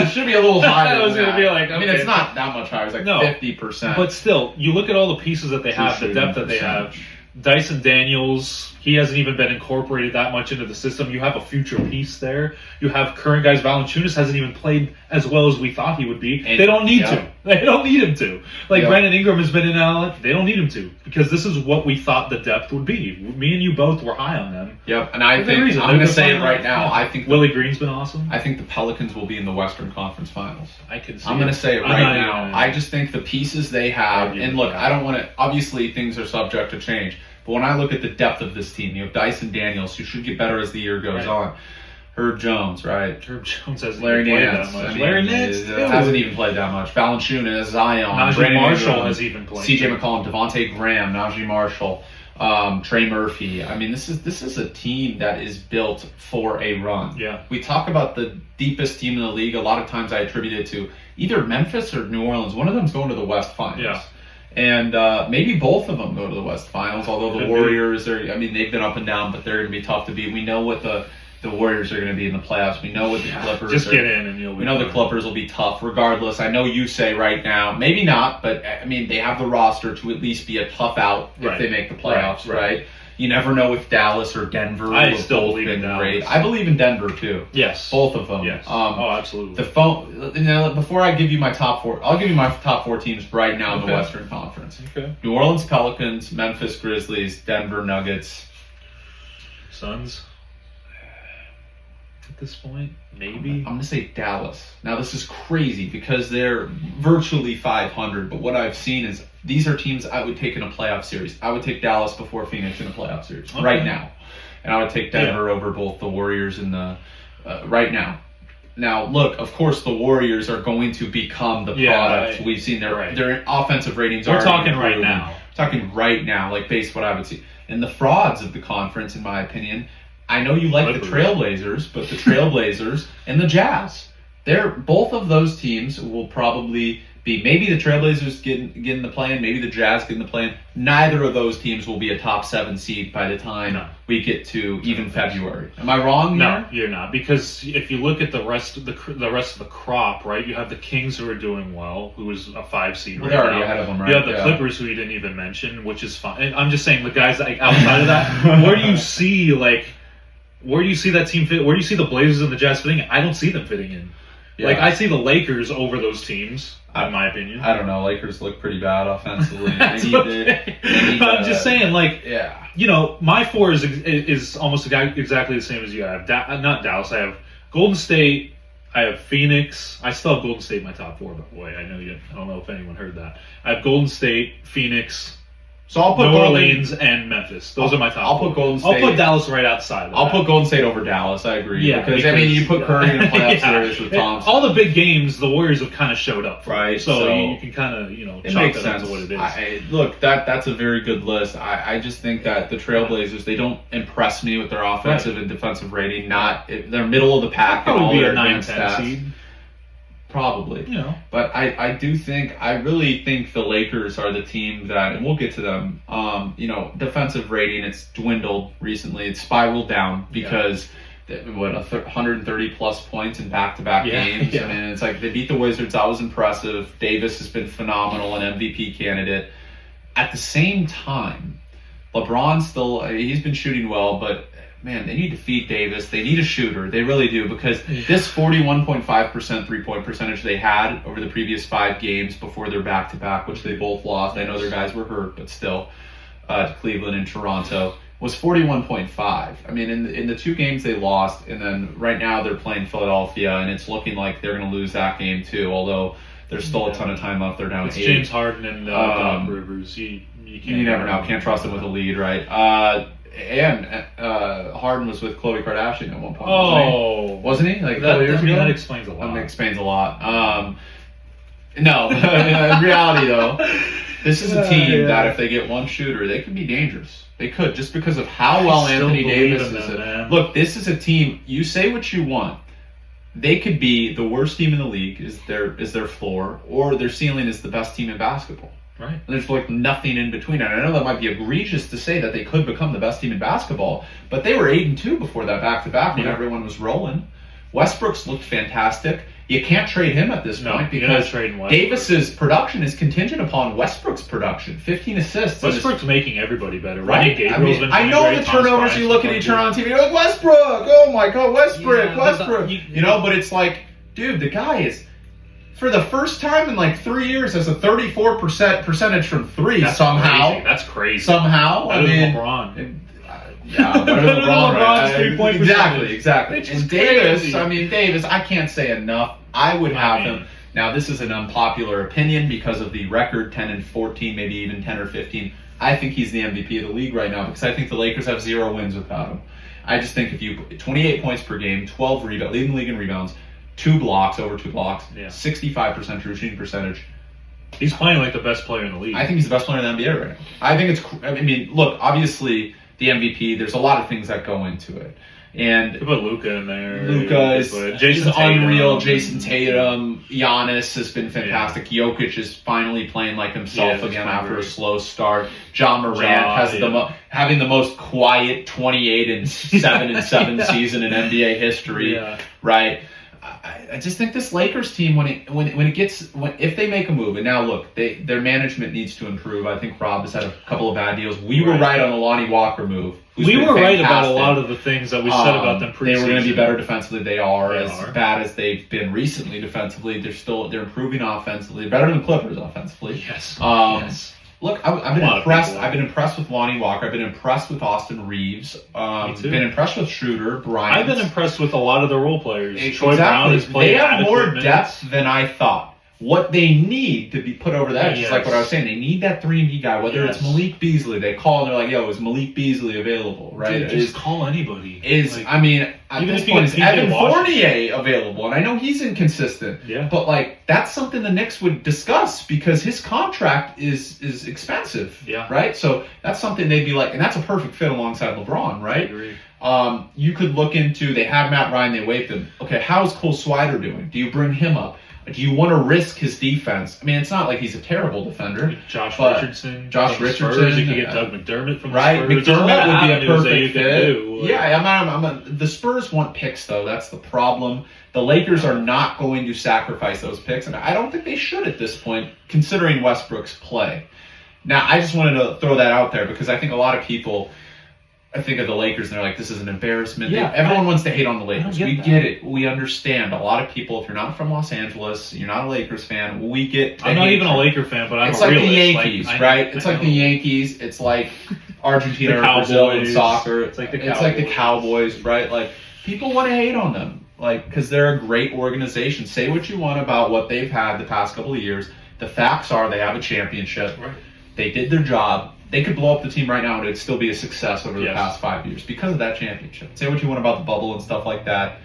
It should be a little higher.
I was going to be like, okay.
I mean, it's not that much higher. It's like 50%.
But still, you look at all the pieces that they have, the depth that they have. Dyson Daniels, He hasn't even been incorporated that much into the system. You have a future piece there. You have current guys. Valanciunas hasn't even played as well as we thought he would be. And they don't need to. They don't need him to. Like Brandon Ingram has been in LA. They don't need him to, because this is what we thought the depth would be. Me and you both were high on them.
Yep, and I think I'm going to say it right now. I think
Willie Green's been awesome.
I think the Pelicans will be in the Western Conference Finals.
I can see.
I'm going to say it right now. I just think the pieces they have, and look, I don't want to. Obviously, things are subject to change. But when I look at the depth of this team, you have Dyson Daniels, who should get better as the year goes on. Herb Jones, right?
Herb Jones hasn't
Larry
even played
Nance,
that much.
I mean,
Larry Nance
hasn't even played that much. Valanciunas, Zion,
Najee Marshall has even played.
C.J. McCollum, Devontae Graham, Najee Marshall, Trey Murphy. I mean, this is a team that is built for a run.
Yeah.
We talk about the deepest team in the league. A lot of times I attribute it to either Memphis or New Orleans. One of them's going to the West Finals.
Yeah.
And maybe both of them go to the West Finals, although the Warriors are, I mean, they've been up and down, but they're going to be tough to beat. We know what the Warriors are going to be in the playoffs. We know what the Clippers
just get in and you'll be
We know the Clippers will be tough regardless. I know you say right now, maybe not, but I mean, they have the roster to at least be a tough out if they make the playoffs, right? You never know if Dallas or Denver
I still believe in Dallas.
Great. I believe in Denver too.
Yes.
Both of them.
Yes. Absolutely.
Before I give you my top four, I'll give you my top four teams right now in the Western Conference.
Okay.
New Orleans Pelicans, Memphis Grizzlies, Denver Nuggets.
Suns. At this point, maybe.
I'm going to say Dallas. Now, this is crazy because they're virtually 500, but what I've seen is these are teams I would take in a playoff series. I would take Dallas before Phoenix in a playoff series right now. And I would take Denver over both the Warriors and the right now. Now, look, of course, the Warriors are going to become the product. We've seen their offensive ratings are
talking right now.
We're talking right now, like based what I would see. And the frauds of the conference, in my opinion, I know you like the Trailblazers, but the Trailblazers and the Jazz, both of those teams will probably be, maybe the Trailblazers get in the play-in, maybe the Jazz get in the play-in. Neither of those teams will be a top 7 seed by the time we get to even February. Am I wrong here?
No, you're not, because if you look at the rest of the crop, right? You have the Kings, who are doing well, who is a 5 seed right now.
They're already ahead of them, right?
You have the Clippers, who you didn't even mention, which is fine. And I'm just saying, the guys outside of that, where do you see that team fit? Where do you see the Blazers and the Jazz fitting in? I don't see them fitting in. Yeah. Like, I see the Lakers over those teams, in my opinion.
I don't know. Lakers look pretty bad offensively.
I'm just saying, you know, my 4 is almost exactly the same as you have. Not Dallas. I have Golden State. I have Phoenix. I still have Golden State in my top 4, by the way. I don't know if anyone heard that. I have Golden State, Phoenix,
So I'll put
New Orleans and Memphis. Those are my top.
I'll put Golden State.
I'll put Dallas right outside.
I'll put Golden State over Dallas. I agree.
Yeah,
because I mean, you put Curry in a playoff series with Thompson.
All the big games, the Warriors have kind of showed up,
right?
So you can kind of chalk that up to what it is.
Look, that's a very good list. I just think that the Trailblazers, they don't impress me with their offensive and defensive rating. They're middle of the pack in all their advanced stats. Seed. Probably. But I really think the Lakers are the team that, and we'll get to them, defensive rating, it's dwindled recently. It's spiraled down because, 130 plus points in back-to-back games.
Yeah.
I mean, it's like they beat the Wizards. That was impressive. Davis has been phenomenal, an MVP candidate. At the same time, LeBron he's been shooting well, but man, they need to feed Davis. They need a shooter. They really do, because this 41.5% three-point percentage they had over the previous 5 games before their back-to-back, which they both lost. I know their guys were hurt, but still, to Cleveland and Toronto, was 41.5. I mean, in the 2 games they lost, and then right now they're playing Philadelphia, and it's looking like they're going to lose that game too, although there's still a ton of time left. They're down 8.
James Harden and Doc Rivers. You
never know. Can't trust them with a lead, right? And Harden was with Khloe Kardashian at one point. Wasn't he? Like
that explains a lot.
That explains a lot. No, in reality though, this is a team that if they get one shooter, they can be dangerous. They could, just because of how well Anthony Davis is. Look, this is a team. You say what you want. They could be the worst team in the league. Is their floor, or their ceiling is the best team in basketball.
Right.
And there's nothing in between. And I know that might be egregious to say that they could become the best team in basketball, but they were 8-2 before that back-to-back when everyone was rolling. Westbrook's looked fantastic. you can't trade him at this point because Davis's production is contingent upon Westbrook's production. 15 assists.
Westbrook's making everybody better.
Right? I know the turnovers. You look at each other on TV, you're like, Westbrook! Oh my God, Westbrook! But it's like, dude, the guy is, for the first time in like 3 years, has a 34% percentage from three.
That's
somehow.
Crazy. That's crazy.
Somehow.
Better than LeBron.
Yeah, better than LeBron.
LeBron's 3-point percentage.
Exactly. And Davis, I can't say enough. I would have him. Now, this is an unpopular opinion because of the record, 10-14, maybe even 10 or 15. I think he's the MVP of the league right now because I think the Lakers have 0 wins without him. I just think if you 28 points per game, 12 rebounds, leading the league in rebounds, 2 blocks, over 2 blocks, 65% true shooting percentage.
He's playing like the best player in the league.
I think he's the best player in the NBA right now. I think it's. I mean, look, obviously the MVP. There's a lot of things that go into it, and
you put Luka in there.
Luka is unreal. Jason Tatum, Giannis has been fantastic. Jokic is finally playing like himself again after a slow start. John Morant has having the most quiet 28-7-7 season in NBA history. Right. I just think this Lakers team, if they make a move, and now look, their management needs to improve. I think Rob has had a couple of bad deals. We were right on the Lonnie Walker move.
We were right about a lot of the things that we said about them preseason.
They were going to be better defensively. They are as bad as they've been recently defensively. They're improving offensively. Better than the Clippers offensively.
Yes.
Look, I've been impressed. I've been impressed with Lonnie Walker. I've been impressed with Austin Reeves.
Me too.
Been impressed with Schroeder, Bryant.
I've been impressed with a lot of the role players. Troy Brown has played.
They have more depth than I thought. What they need to be put over the edge is like what I was saying. They need that 3-and-D guy, whether it's Malik Beasley. They call and they're like, "Yo, is Malik Beasley available?" Right?
Dude, just call anybody.
At this point, is Evan Fournier available? And I know he's inconsistent. Yeah. But like, that's something the Knicks would discuss because his contract is expensive. Yeah. Right. So that's something they'd be like, and that's a perfect fit alongside LeBron. Right. I agree. You could look into. They had Matt Ryan. They waived him. Okay. How's Cole Swider doing? Do you bring him up? Do you want to risk his defense? I mean, it's not like he's a terrible defender.
Josh Richardson. You could get Doug McDermott from the Spurs.
McDermott would be a perfect fit. Yeah, the Spurs want picks, though. That's the problem. The Lakers are not going to sacrifice those picks, and I don't think they should at this point, considering Westbrook's play. Now, I just wanted to throw that out there because I think a lot of people... I think of the Lakers and they're like, this is an embarrassment. Yeah, everyone wants to hate on the Lakers. We get it. We understand. A lot of people, if you're not from Los Angeles, you're not a Lakers fan, we get...
I'm not even a Laker fan, but I'm a realist.
It's like the Yankees, right? It's like the Yankees. It's like Argentina or Brazil in soccer. It's like the Cowboys, right? Like, people want to hate on them, like, because they're a great organization. Say what you want about what they've had the past couple of years. The facts are they have a championship. Right. They did their job. They could blow up the team right now and it'd still be a success over the past 5 years because of that championship. Say what you want about the bubble and stuff like that.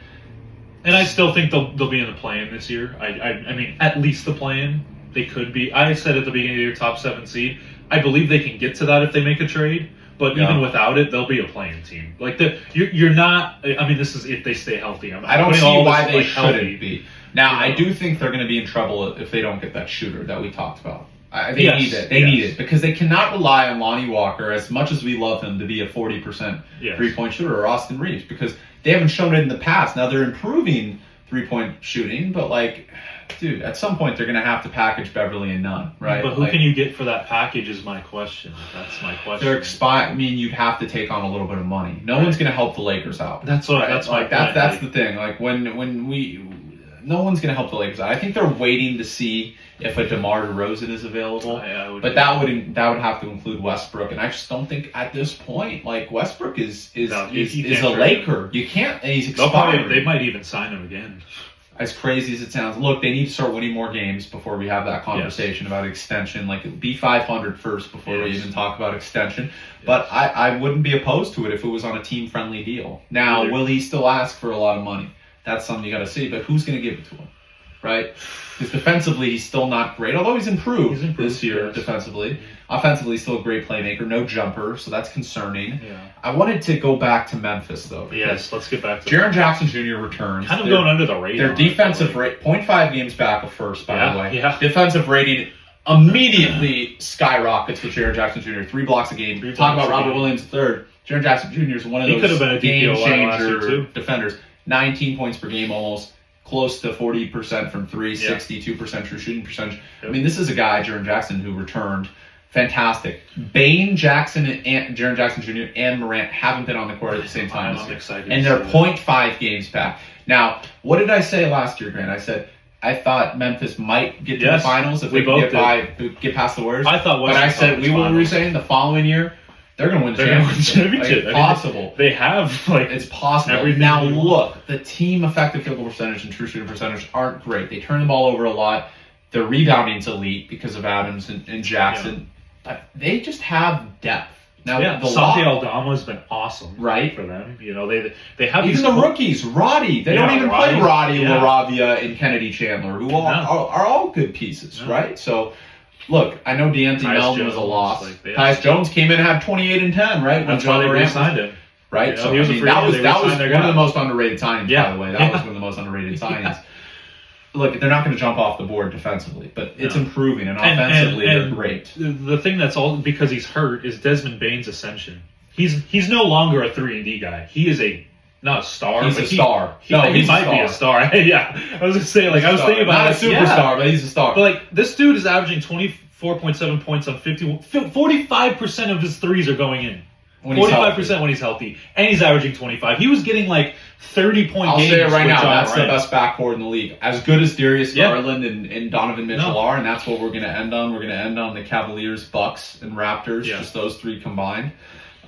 And I still think they'll be in the play-in this year. I mean, at least the play-in. They could be. I said at the beginning of your top 7 seed, I believe they can get to that if they make a trade. But even without it, they'll be a play-in team. Like you're not. I mean, this is if they stay healthy.
I don't see why they shouldn't be. Now, I do think they're going to be in trouble if they don't get that shooter that we talked about. They need it. They need it because they cannot rely on Lonnie Walker, as much as we love him, to be a 40% three-point shooter, or Austin Reeves, because they haven't shown it in the past. Now they're improving three-point shooting, but like, dude, at some point they're going to have to package Beverly and Nunn, right?
But who can you get for that package is my question. That's my question.
You'd have to take on a little bit of money. No one's going to help the Lakers out.
That's
the thing. Like no one's going to help the Lakers out. I think they're waiting to see if a DeMar DeRozan is available. But that would have to include Westbrook, and I just don't think at this point, like, Westbrook is a Laker. You can't, and he's expired.
They might even sign him again.
As crazy as it sounds, look, they need to start winning more games before we have that conversation about extension. Like, be 500 first before we even talk about extension. Yes. But I wouldn't be opposed to it if it was on a team-friendly deal. Now, will he still ask for a lot of money? That's something you got to see. But who's going to give it to him, right? Because defensively, he's still not great. Although he's improved this year defensively. Offensively, he's still a great playmaker. No jumper, so that's concerning. Yeah. I wanted to go back to Memphis, though.
Yes, let's get back to
Jaren Jackson Jr. returns.
Kind of going under the radar.
Their defensive rate, 0.5 games back of first, by the way. Yeah. Defensive rating immediately skyrockets with Jaren Jackson Jr. 3 blocks a game. Talk about Robert Williams III. Jaren Jackson Jr. is one of those game-changer defenders. 19 points per game almost. close to 40% from three, 62% true shooting percentage. I mean, this is a guy, Jaren Jackson, who returned fantastic. Bane, Jackson, and Jaren Jackson Jr. and Morant haven't been on the court at the same time.
I'm excited.
And they're 0.5 games back. Now, what did I say last year, Grant? I said I thought Memphis might get to the finals if we could get past the Warriors.
I thought,
but I said we were saying the following year they're going to win the championship. Like, it's possible.
They have
it's possible. Now look, the team effective field goal percentage and true shooting percentage aren't great. They turn the ball over a lot. Their rebounding's elite because of Adams and Jackson. But they just have depth. Now,
Santi Aldama's been awesome,
right,
for them. You know, they have
even the rookies. Roddy, they don't even play Roddy, Laravia, and Kennedy Chandler, who are all good pieces, right? So, look, I know De'Anthony Melton was a loss. Tyus Jones came in and had 28 and 10, right?
That's why they re-signed him,
right? So that was one of the most underrated signings, by the way. That was one of the most underrated signings. Look, they're not going to jump off the board defensively, but it's improving, and offensively they're great.
The thing that's all because he's hurt is Desmond Bane's ascension. He's no longer a 3-and-D guy. He is not a star.
He's a star.
He might be a star. Yeah, I was just saying. Like I was thinking about
not a superstar, but he's a star.
But like this dude is averaging 24.7 points on 45% of his threes are going in. 45% when he's healthy, and he's averaging 25. He was getting like 30-point games.
I'll say it right now. That's the best backcourt in the league. As good as Darius Garland and Donovan Mitchell are, and that's what we're going to end on. We're going to end on the Cavaliers, Bucks, and Raptors. Just those three combined.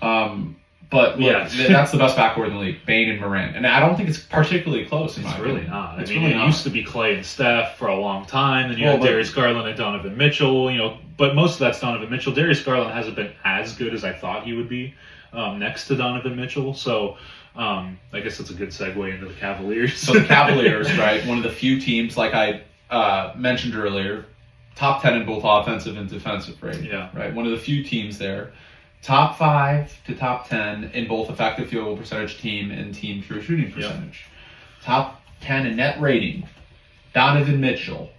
But look, that's the best backcourt in the league, Bane and Morant. And I don't think it's particularly close in my opinion.
It's really not. It used to be Clay and Steph for a long time. Then you had Darius Garland and Donovan Mitchell, but most of that's Donovan Mitchell. Darius Garland hasn't been as good as I thought he would be next to Donovan Mitchell. So I guess that's a good segue into the Cavaliers.
So the Cavaliers, right, one of the few teams, like I mentioned earlier, top 10 in both offensive and defensive rating.
Yeah.
Right, one of the few teams there. Top 5 to top 10 in both effective field goal percentage team and team true shooting percentage. Top 10 in net rating. Donovan Mitchell.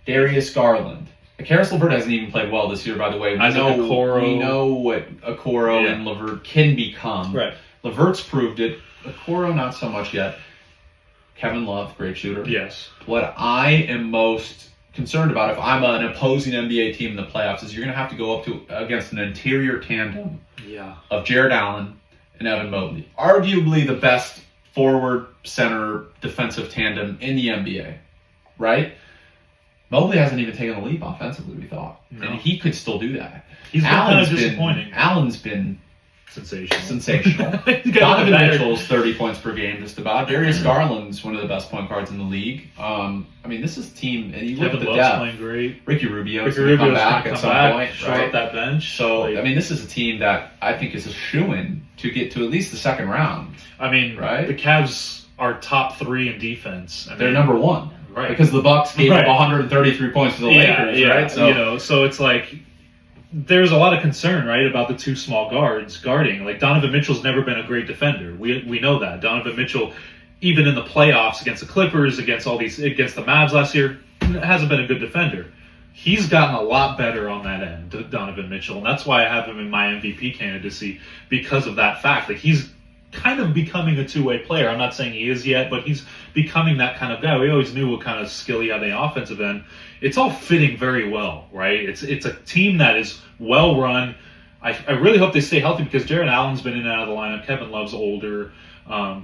Darius Garland. Karis LeVert hasn't even played well this year, by the way. We know what Okoro and LeVert can become.
Right.
LeVert's proved it. Okoro, not so much yet. Kevin Love, great shooter.
Yes.
What I am most concerned about if I'm an opposing NBA team in the playoffs is you're going to have to go up against an interior tandem of Jared Allen and Evan Mobley. Arguably the best forward, center, defensive tandem in the NBA, right? Mobley hasn't even taken the leap offensively, we thought. No. And he could still do that.
He's been kind of disappointing.
Allen's been sensational.
Donovan
Mitchell's 30 points per game, just about. Darius Garland's one of the best point guards in the league. I mean, this is a team, and you look at the depth.
Playing great.
Ricky Rubio's going to come back at some point.
Show up that bench.
So, I mean, this is a team that I think is a shoo-in to get to at least the second round.
I mean, the Cavs are top 3 in defense.
They're number 1.
Right.
Because the Bucks gave up 133 points to the Lakers, right?
So, so it's like there's a lot of concern, right, about the two small guards guarding. Like Donovan Mitchell's never been a great defender. We know that. Donovan Mitchell, even in the playoffs against the Clippers, against the Mavs last year, hasn't been a good defender. He's gotten a lot better on that end, Donovan Mitchell, and that's why I have him in my MVP candidacy because of that fact. Like he's kind of becoming a two-way player. I'm not saying he is yet, but he's becoming that kind of guy. We always knew what kind of skill he had on the offensive end. It's all fitting very well, right? It's a team that is well run. I really hope they stay healthy because Jared Allen's been in and out of the lineup. Kevin Love's older.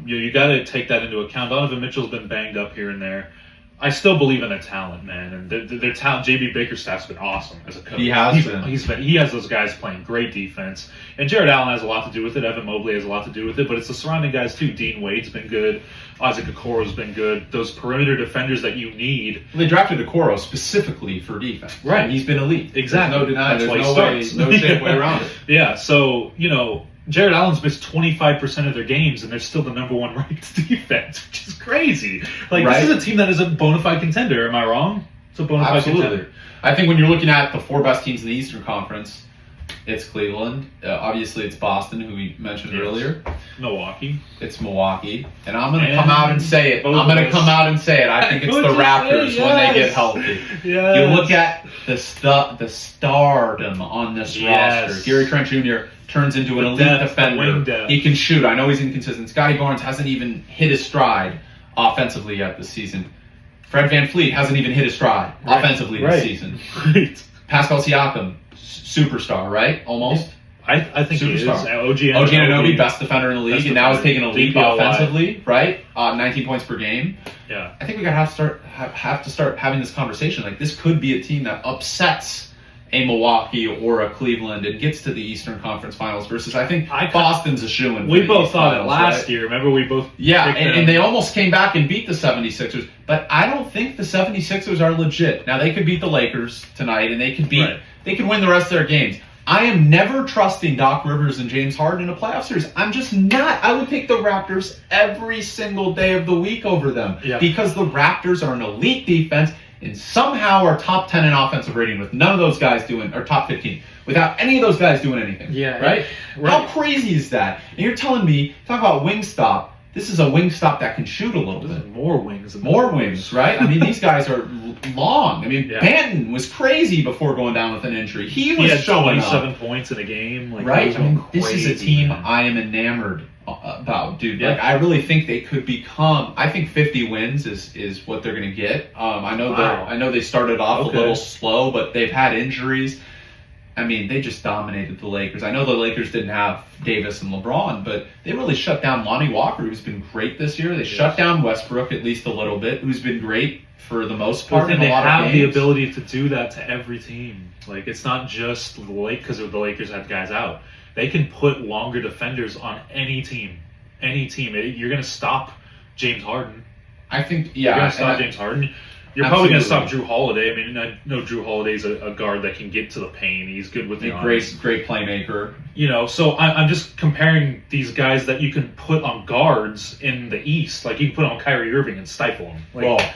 You got to take that into account. Donovan Mitchell's been banged up here and there. I still believe in their talent, man, and their talent. JB Bickerstaff's been awesome as a coach.
He has been.
He has those guys playing great defense, and Jared Allen has a lot to do with it. Evan Mobley has a lot to do with it, but it's the surrounding guys too. Dean Wade's been good. Isaac Okoro's been good. Those perimeter defenders that you need.
They drafted Okoro specifically for defense,
right?
And he's been elite.
Exactly.
There's no denying. There's no safe way around it.
Yeah. So Jared Allen's missed 25% of their games, and they're still the number 1 ranked defense, which is crazy. Like, This is a team that is a bona fide contender. Am I wrong? It's a bona fide contender.
I think when you're looking at the 4 best teams in the Eastern Conference, it's Cleveland. Obviously, it's Boston, who we mentioned earlier.
Milwaukee.
It's Milwaukee. And I'm going to come out and say it. I think it's the Raptors when they get healthy.
Yes.
You look at the stardom on this roster. Gary Trent Jr. turns into an elite defender. He can shoot. I know he's inconsistent. Scotty Barnes hasn't even hit his stride. offensively yet this season. Fred VanVleet hasn't even hit his stride offensively this season.
Right.
Pascal Siakam, superstar, right? Almost.
I think he is.
Superstar.
OG
Anunoby, best defender in the league, and now is taking a leap
DPOY.
offensively, right? 19 points per game.
Yeah.
I think we have to start having this conversation. Like, this could be a team that upsets a Milwaukee or a Cleveland and gets to the Eastern Conference Finals versus I think Boston's a shoo-in.
We both thought it last year. Remember, we both
and they almost came back and beat the 76ers. But I don't think the 76ers are legit. Now, they could beat the Lakers tonight, and they could win the rest of their games. I am never trusting Doc Rivers and James Harden in a playoff series. I'm just not. I would take the Raptors every single day of the week over them because the Raptors are an elite defense and somehow are top 10 in offensive rating with none of those guys doing, or top 15, without any of those guys doing anything.
Yeah.
Right? How crazy is that? And you're telling me, talk about Wingstop, this is a Wingstop that can shoot a little bit.
More wings.
More wings, right? I mean, these guys are long. I mean, Banton was crazy before going down with an injury. He was
had
showing
27
up.
points in a game. Like,
Right? I mean, this is
crazy,
a team
man.
I am enamored about, dude. Like, I really think they could become. I think 50 wins is what they're going to get. I know they started off a little slow, but they've had injuries. I mean, they just dominated the Lakers. I know the Lakers didn't have Davis and LeBron, but they really shut down Lonnie Walker, who's been great this year. They shut down Westbrook at least a little bit, who's been great for the most part.
And
they
have the ability to do that to every team. Like, it's not just the Lakers because the Lakers have guys out. They can put longer defenders on any team. Any team. You're going to stop James Harden.
I think,
You're going to stop James Harden. You're probably going to stop Drew Holiday. I mean, I know Drew Holiday's a guard that can get to the paint. He's good with the arms.
Great playmaker.
You know, so I'm just comparing these guys that you can put on guards in the East. Like, you can put on Kyrie Irving and stifle him. Like,
well,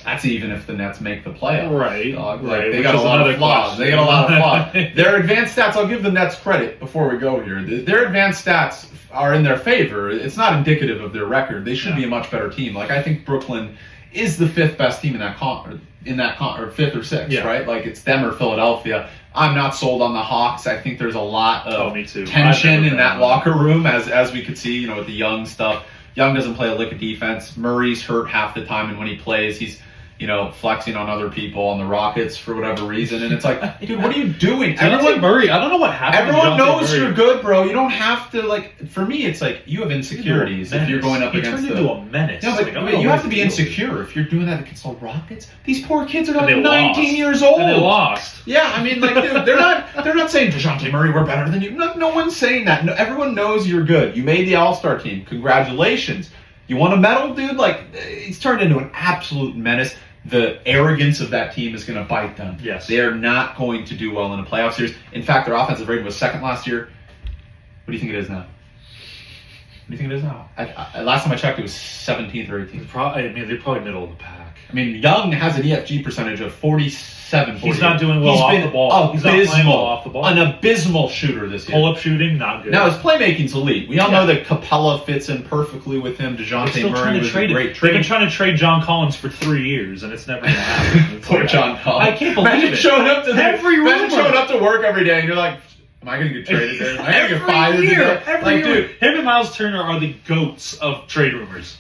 that's even if the Nets make the playoffs.
Right.
Like, they got a lot of flaws. They got a lot of flaws. Their advanced stats, I'll give the Nets credit before we go here. Their advanced stats are in their favor. It's not indicative of their record. They should be a much better team. Like, I think Brooklyn is the fifth best team in that or fifth or sixth, right? Like, it's them or Philadelphia. I'm not sold on the Hawks. I think there's a lot of tension in that locker room, as we could see, you know, with the Young stuff. Young doesn't play a lick of defense. Murray's hurt half the time, and when he plays, he's, you know, flexing on other people on the Rockets for whatever reason. And it's like, dude, what are you doing?
Murray, I don't know what happened.
Everyone knows you're good, bro. You don't have to, like, for me, it's like you have insecurities if you're going up against
turned into a menace.
No, but you have to be insecure if you're doing that against the Rockets. These poor kids are like 19 years old.
And they lost.
Yeah, I mean, like, dude, they're not saying, DeJounte Murray, we're better than you. No one's saying that. No, everyone knows you're good. You made the All-Star team. Congratulations. You want a medal, dude? Like, it's turned into an absolute menace. The arrogance of that team is going to bite them.
Yes.
They are not going to do well in a playoff series. In fact, their offensive rating was second last year. What do you think it is now? What do you think it is now? Last time I checked, it was 17th or 18th.
They're probably middle of the pack.
I mean, Young has an EFG percentage of 47.
He's not doing well off the ball. He's not playing well off the ball.
An abysmal shooter this year.
Pull-up shooting, not good.
Now, his playmaking's elite. We all know that Capella fits in perfectly with him. DeJounte Murray was a great trade.
They've been trying to trade John Collins for 3 years, and it's never going to happen.
Poor John Collins.
I can't believe it.
Showing up to
Imagine
showing up to work every day, and you're like, am I going to get traded today? Am I going to get fired today?
Every year. Dude, him and Miles Turner are the goats of trade rumors.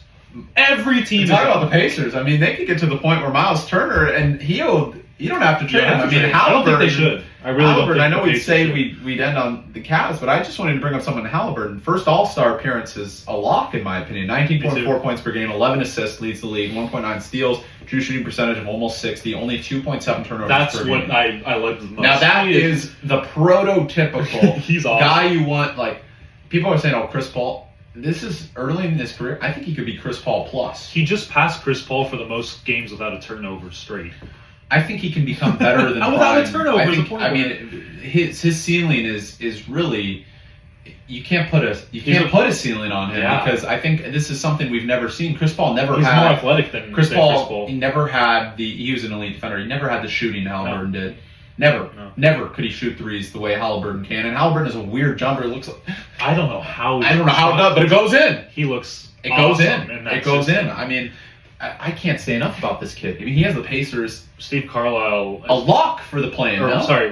Every team.
Talk about the Pacers. I mean, they could get to the point where Miles Turner and you don't have to trade him. I mean, Halliburton.
I don't think they should. I really don't think
I know we'd say we'd end on the Cavs, but I just wanted to bring up someone Halliburton. First All-Star appearance is a lock in my opinion. 19.4 points per game, 11 assists, leads the league, 1.9 steals, true shooting percentage of almost 60, only 2.7 turnovers.
That's
per
what
game.
I like the most.
Now that is the prototypical
He's awesome.
guy you want. Like, people are saying, "Oh, Chris Paul." This is early in his career. I think he could be Chris Paul plus.
He just passed Chris Paul for the most games without a turnover straight.
I think he can become better than
without a turnover.
I mean, his ceiling is really, you can't put a ceiling on him because I think this is something we've never seen. Chris Paul never
He's
had
more athletic than
Chris Paul. He never had he was an elite defender. He never had the shooting Halliburton did. Never could he shoot threes the way Halliburton can. And Halliburton is a weird jumper. It looks like,
I don't know how.
I don't know how it does, but it goes in.
He looks.
It goes
awesome
in. It goes in. I mean, I can't say enough about this kid. I mean, he has the Pacers.
Steve Carlisle.
A lock for the play-in.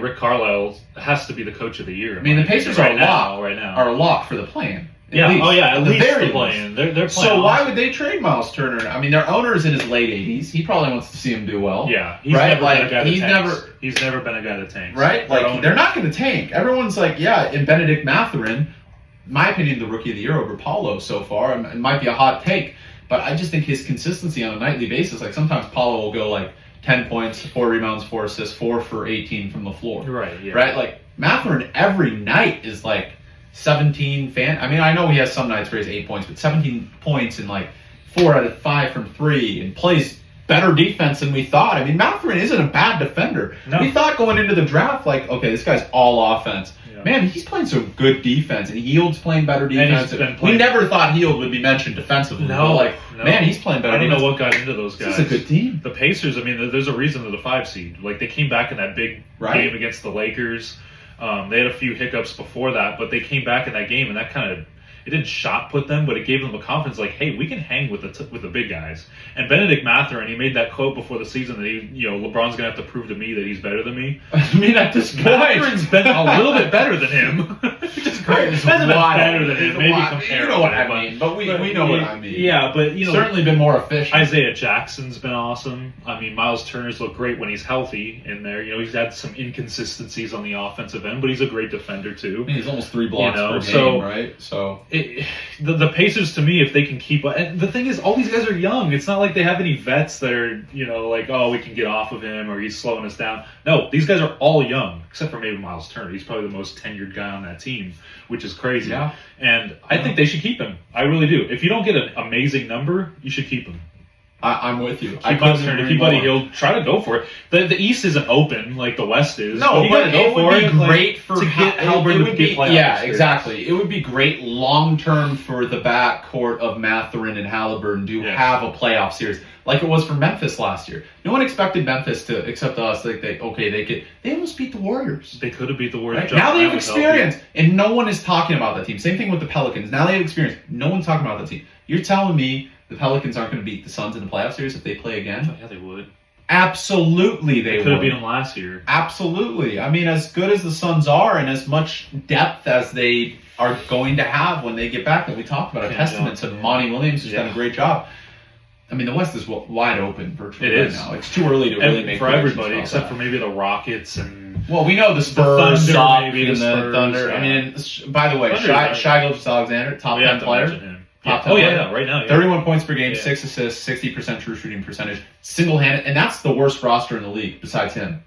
Rick Carlisle has to be the coach of the year.
I mean, the Pacers are a lock
right now.
Are a lock for the play-in.
At least
very
they're playing. They're playing.
So why would they trade Miles Turner? I mean, their owner is in his late 80s. He probably wants to see him do well.
Yeah,
he's never
been a guy that tanks. He's never been a guy that tanks.
Right? Like, they're not going to tank. Everyone's like, yeah, and Benedict Mathurin, in my opinion, the rookie of the year over Paulo so far. It might be a hot take, but I just think his consistency on a nightly basis, like sometimes Paulo will go like 10 points, 4 rebounds, 4 assists, 4 for 18 from the floor.
Right, yeah.
Right? Like, Mathurin every night is like 17 I mean, I know he has some nights where he has 8 points, but 17 points and like 4 out of 5 from 3 and plays better defense than we thought. I mean, Mathurin isn't a bad defender. No. We thought going into the draft, like, okay, this guy's all offense. Yeah. Man, he's playing some good defense, and Hield's playing better defense. We never thought Hield would be mentioned defensively. No. Man, he's playing better.
I don't know what got into those guys.
This is a good team.
The Pacers, I mean, there's a reason they're the 5 seed. Like, they came back in that big game against the Lakers. They had a few hiccups before that, but they came back in that game, and that kind of, it didn't shot put them, but it gave them a confidence like, hey, we can hang with the big guys. And Benedict Mathurin, he made that quote before the season that LeBron's gonna have to prove to me that he's better than me.
I mean, at this point,
Mathurin's been a little bit better than him.
Just great.
Better than him. Maybe comparable.
You know what I mean, but we know what I mean.
Yeah, but
certainly been more efficient.
Isaiah Jackson's been awesome. I mean, Miles Turner's looked great when he's healthy in there. He's had some inconsistencies on the offensive end, but he's a great defender too.
I mean, he's almost 3 blocks per game, right? So
the Pacers, to me, if they can keep, and the thing is, all these guys are young. It's not like they have any vets that are like, oh, we can get off of him or he's slowing us down. No, these guys are all young, except for maybe Miles Turner. He's probably the most tenured guy on that team, which is crazy.
Yeah.
And I think they should keep him. I really do. If you don't get an amazing number, you should keep him.
I'm with you.
Keep Buddy Hield. Try to go for it. The East isn't open like the West is.
No,
you
but it would be great
to get Halliburton to get playoffs.
Yeah, exactly. It would be great long term for the backcourt of Mathurin and Halliburton to have a playoff series like it was for Memphis last year. No one expected Memphis to, except us. Like they almost beat the Warriors.
They could have beat the Warriors.
Right? Now they have experience, and no one is talking about that team. Same thing with the Pelicans. Now they have experience. No one's talking about that team. You're telling me the Pelicans aren't going to beat the Suns in the playoff series if they play again?
Yeah, they would.
Absolutely, they would.
Could have beat them last year.
Absolutely. I mean, as good as the Suns are and as much depth as they are going to have when they get back that we talked about, a testament to Monty Williams, who's done a great job. I mean, the West is wide open virtually right now. It's too early to really make
for everybody, except for maybe the Rockets and.
Well, we know the Spurs,
the Thunder, maybe
the
Spurs,
Thunder. I mean, by the way, Shai Gilgeous-Alexander, top 10 player.
Right now.
31 points per game, 6 assists, 60% true shooting percentage, single-handed, and that's the worst roster in the league besides him.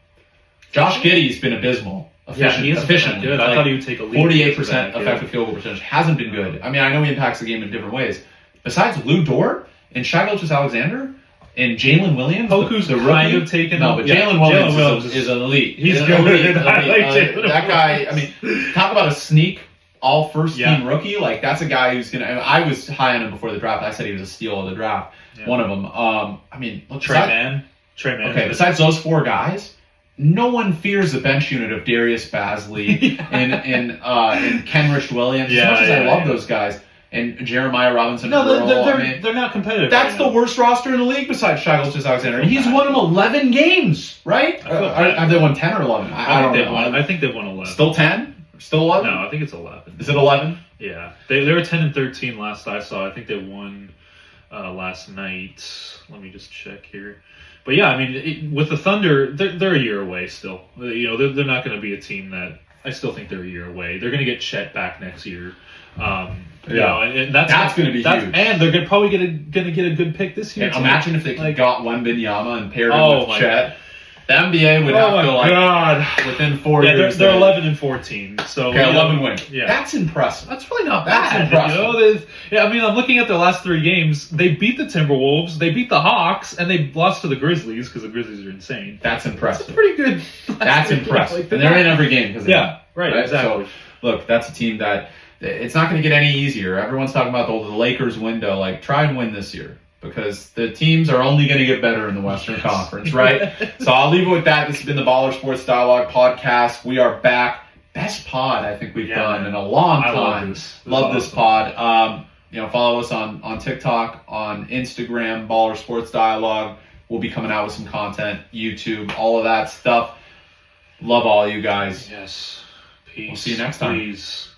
Josh Giddey's been abysmal. Efficient.
Good. I thought he would take a lead.
48% effective field goal percentage hasn't been good. I mean, I know he impacts the game in different ways. Besides Lou Dort and Shai Gilgeous-Alexander and Jalen Williams,
Poku's the kind of taken.
No, but Jalen Williams is an elite.
He's good.
That guy. I mean, talk about a sneak. All first team rookie, like that's a guy who's gonna. I was high on him before the draft. I said he was a steal of the draft. Yeah. One of them. I mean,
Trey Mann.
Okay, besides those 4 guys, no one fears the bench unit of Darius Bazley and Kenrich Williams. As much as I love those guys and Jeremiah Robinson.
No, they're not competitive.
That's the worst roster in the league besides Shai Gilgeous-Alexander. And he's won them 11 games, right? Have they won 10 or 11? I don't know.
I think they've won 11.
Still 10? Still 11?
No, I think it's 11.
Is it 11?
Yeah. They were 10 and 13 last I saw. I think they won last night. Let me just check here. But yeah, I mean, with the Thunder, they're a year away still. They're not going to be a team that I still think they're a year away. They're going to get Chet back next year. And that's going to be huge. And they're probably going to get a good pick this year.
Imagine if they got Wembanyama and paired him with Chet. The NBA would have to within 4 years.
They're 11 and 14. So
11 wins.
Yeah.
That's impressive.
That's really not bad. That's impressive. I mean, I'm looking at their last 3 games. They beat the Timberwolves, they beat the Hawks, and they lost to the Grizzlies because the Grizzlies are insane.
That's impressive.
That's pretty good.
That's impressive. And they're in every game.
Right, exactly.
So, look, that's a team that it's not going to get any easier. Everyone's talking about the Lakers window. Like, try and win this year. Because the teams are only going to get better in the Western Conference, right? So I'll leave it with that. This has been the Baller Sports Dialogue podcast. We are back. Best pod I think we've done in a long time. Love this pod. Follow us on TikTok, on Instagram, Baller Sports Dialogue. We'll be coming out with some content, YouTube, all of that stuff. Love all you guys.
Yes. Peace.
We'll see you next time.
Please.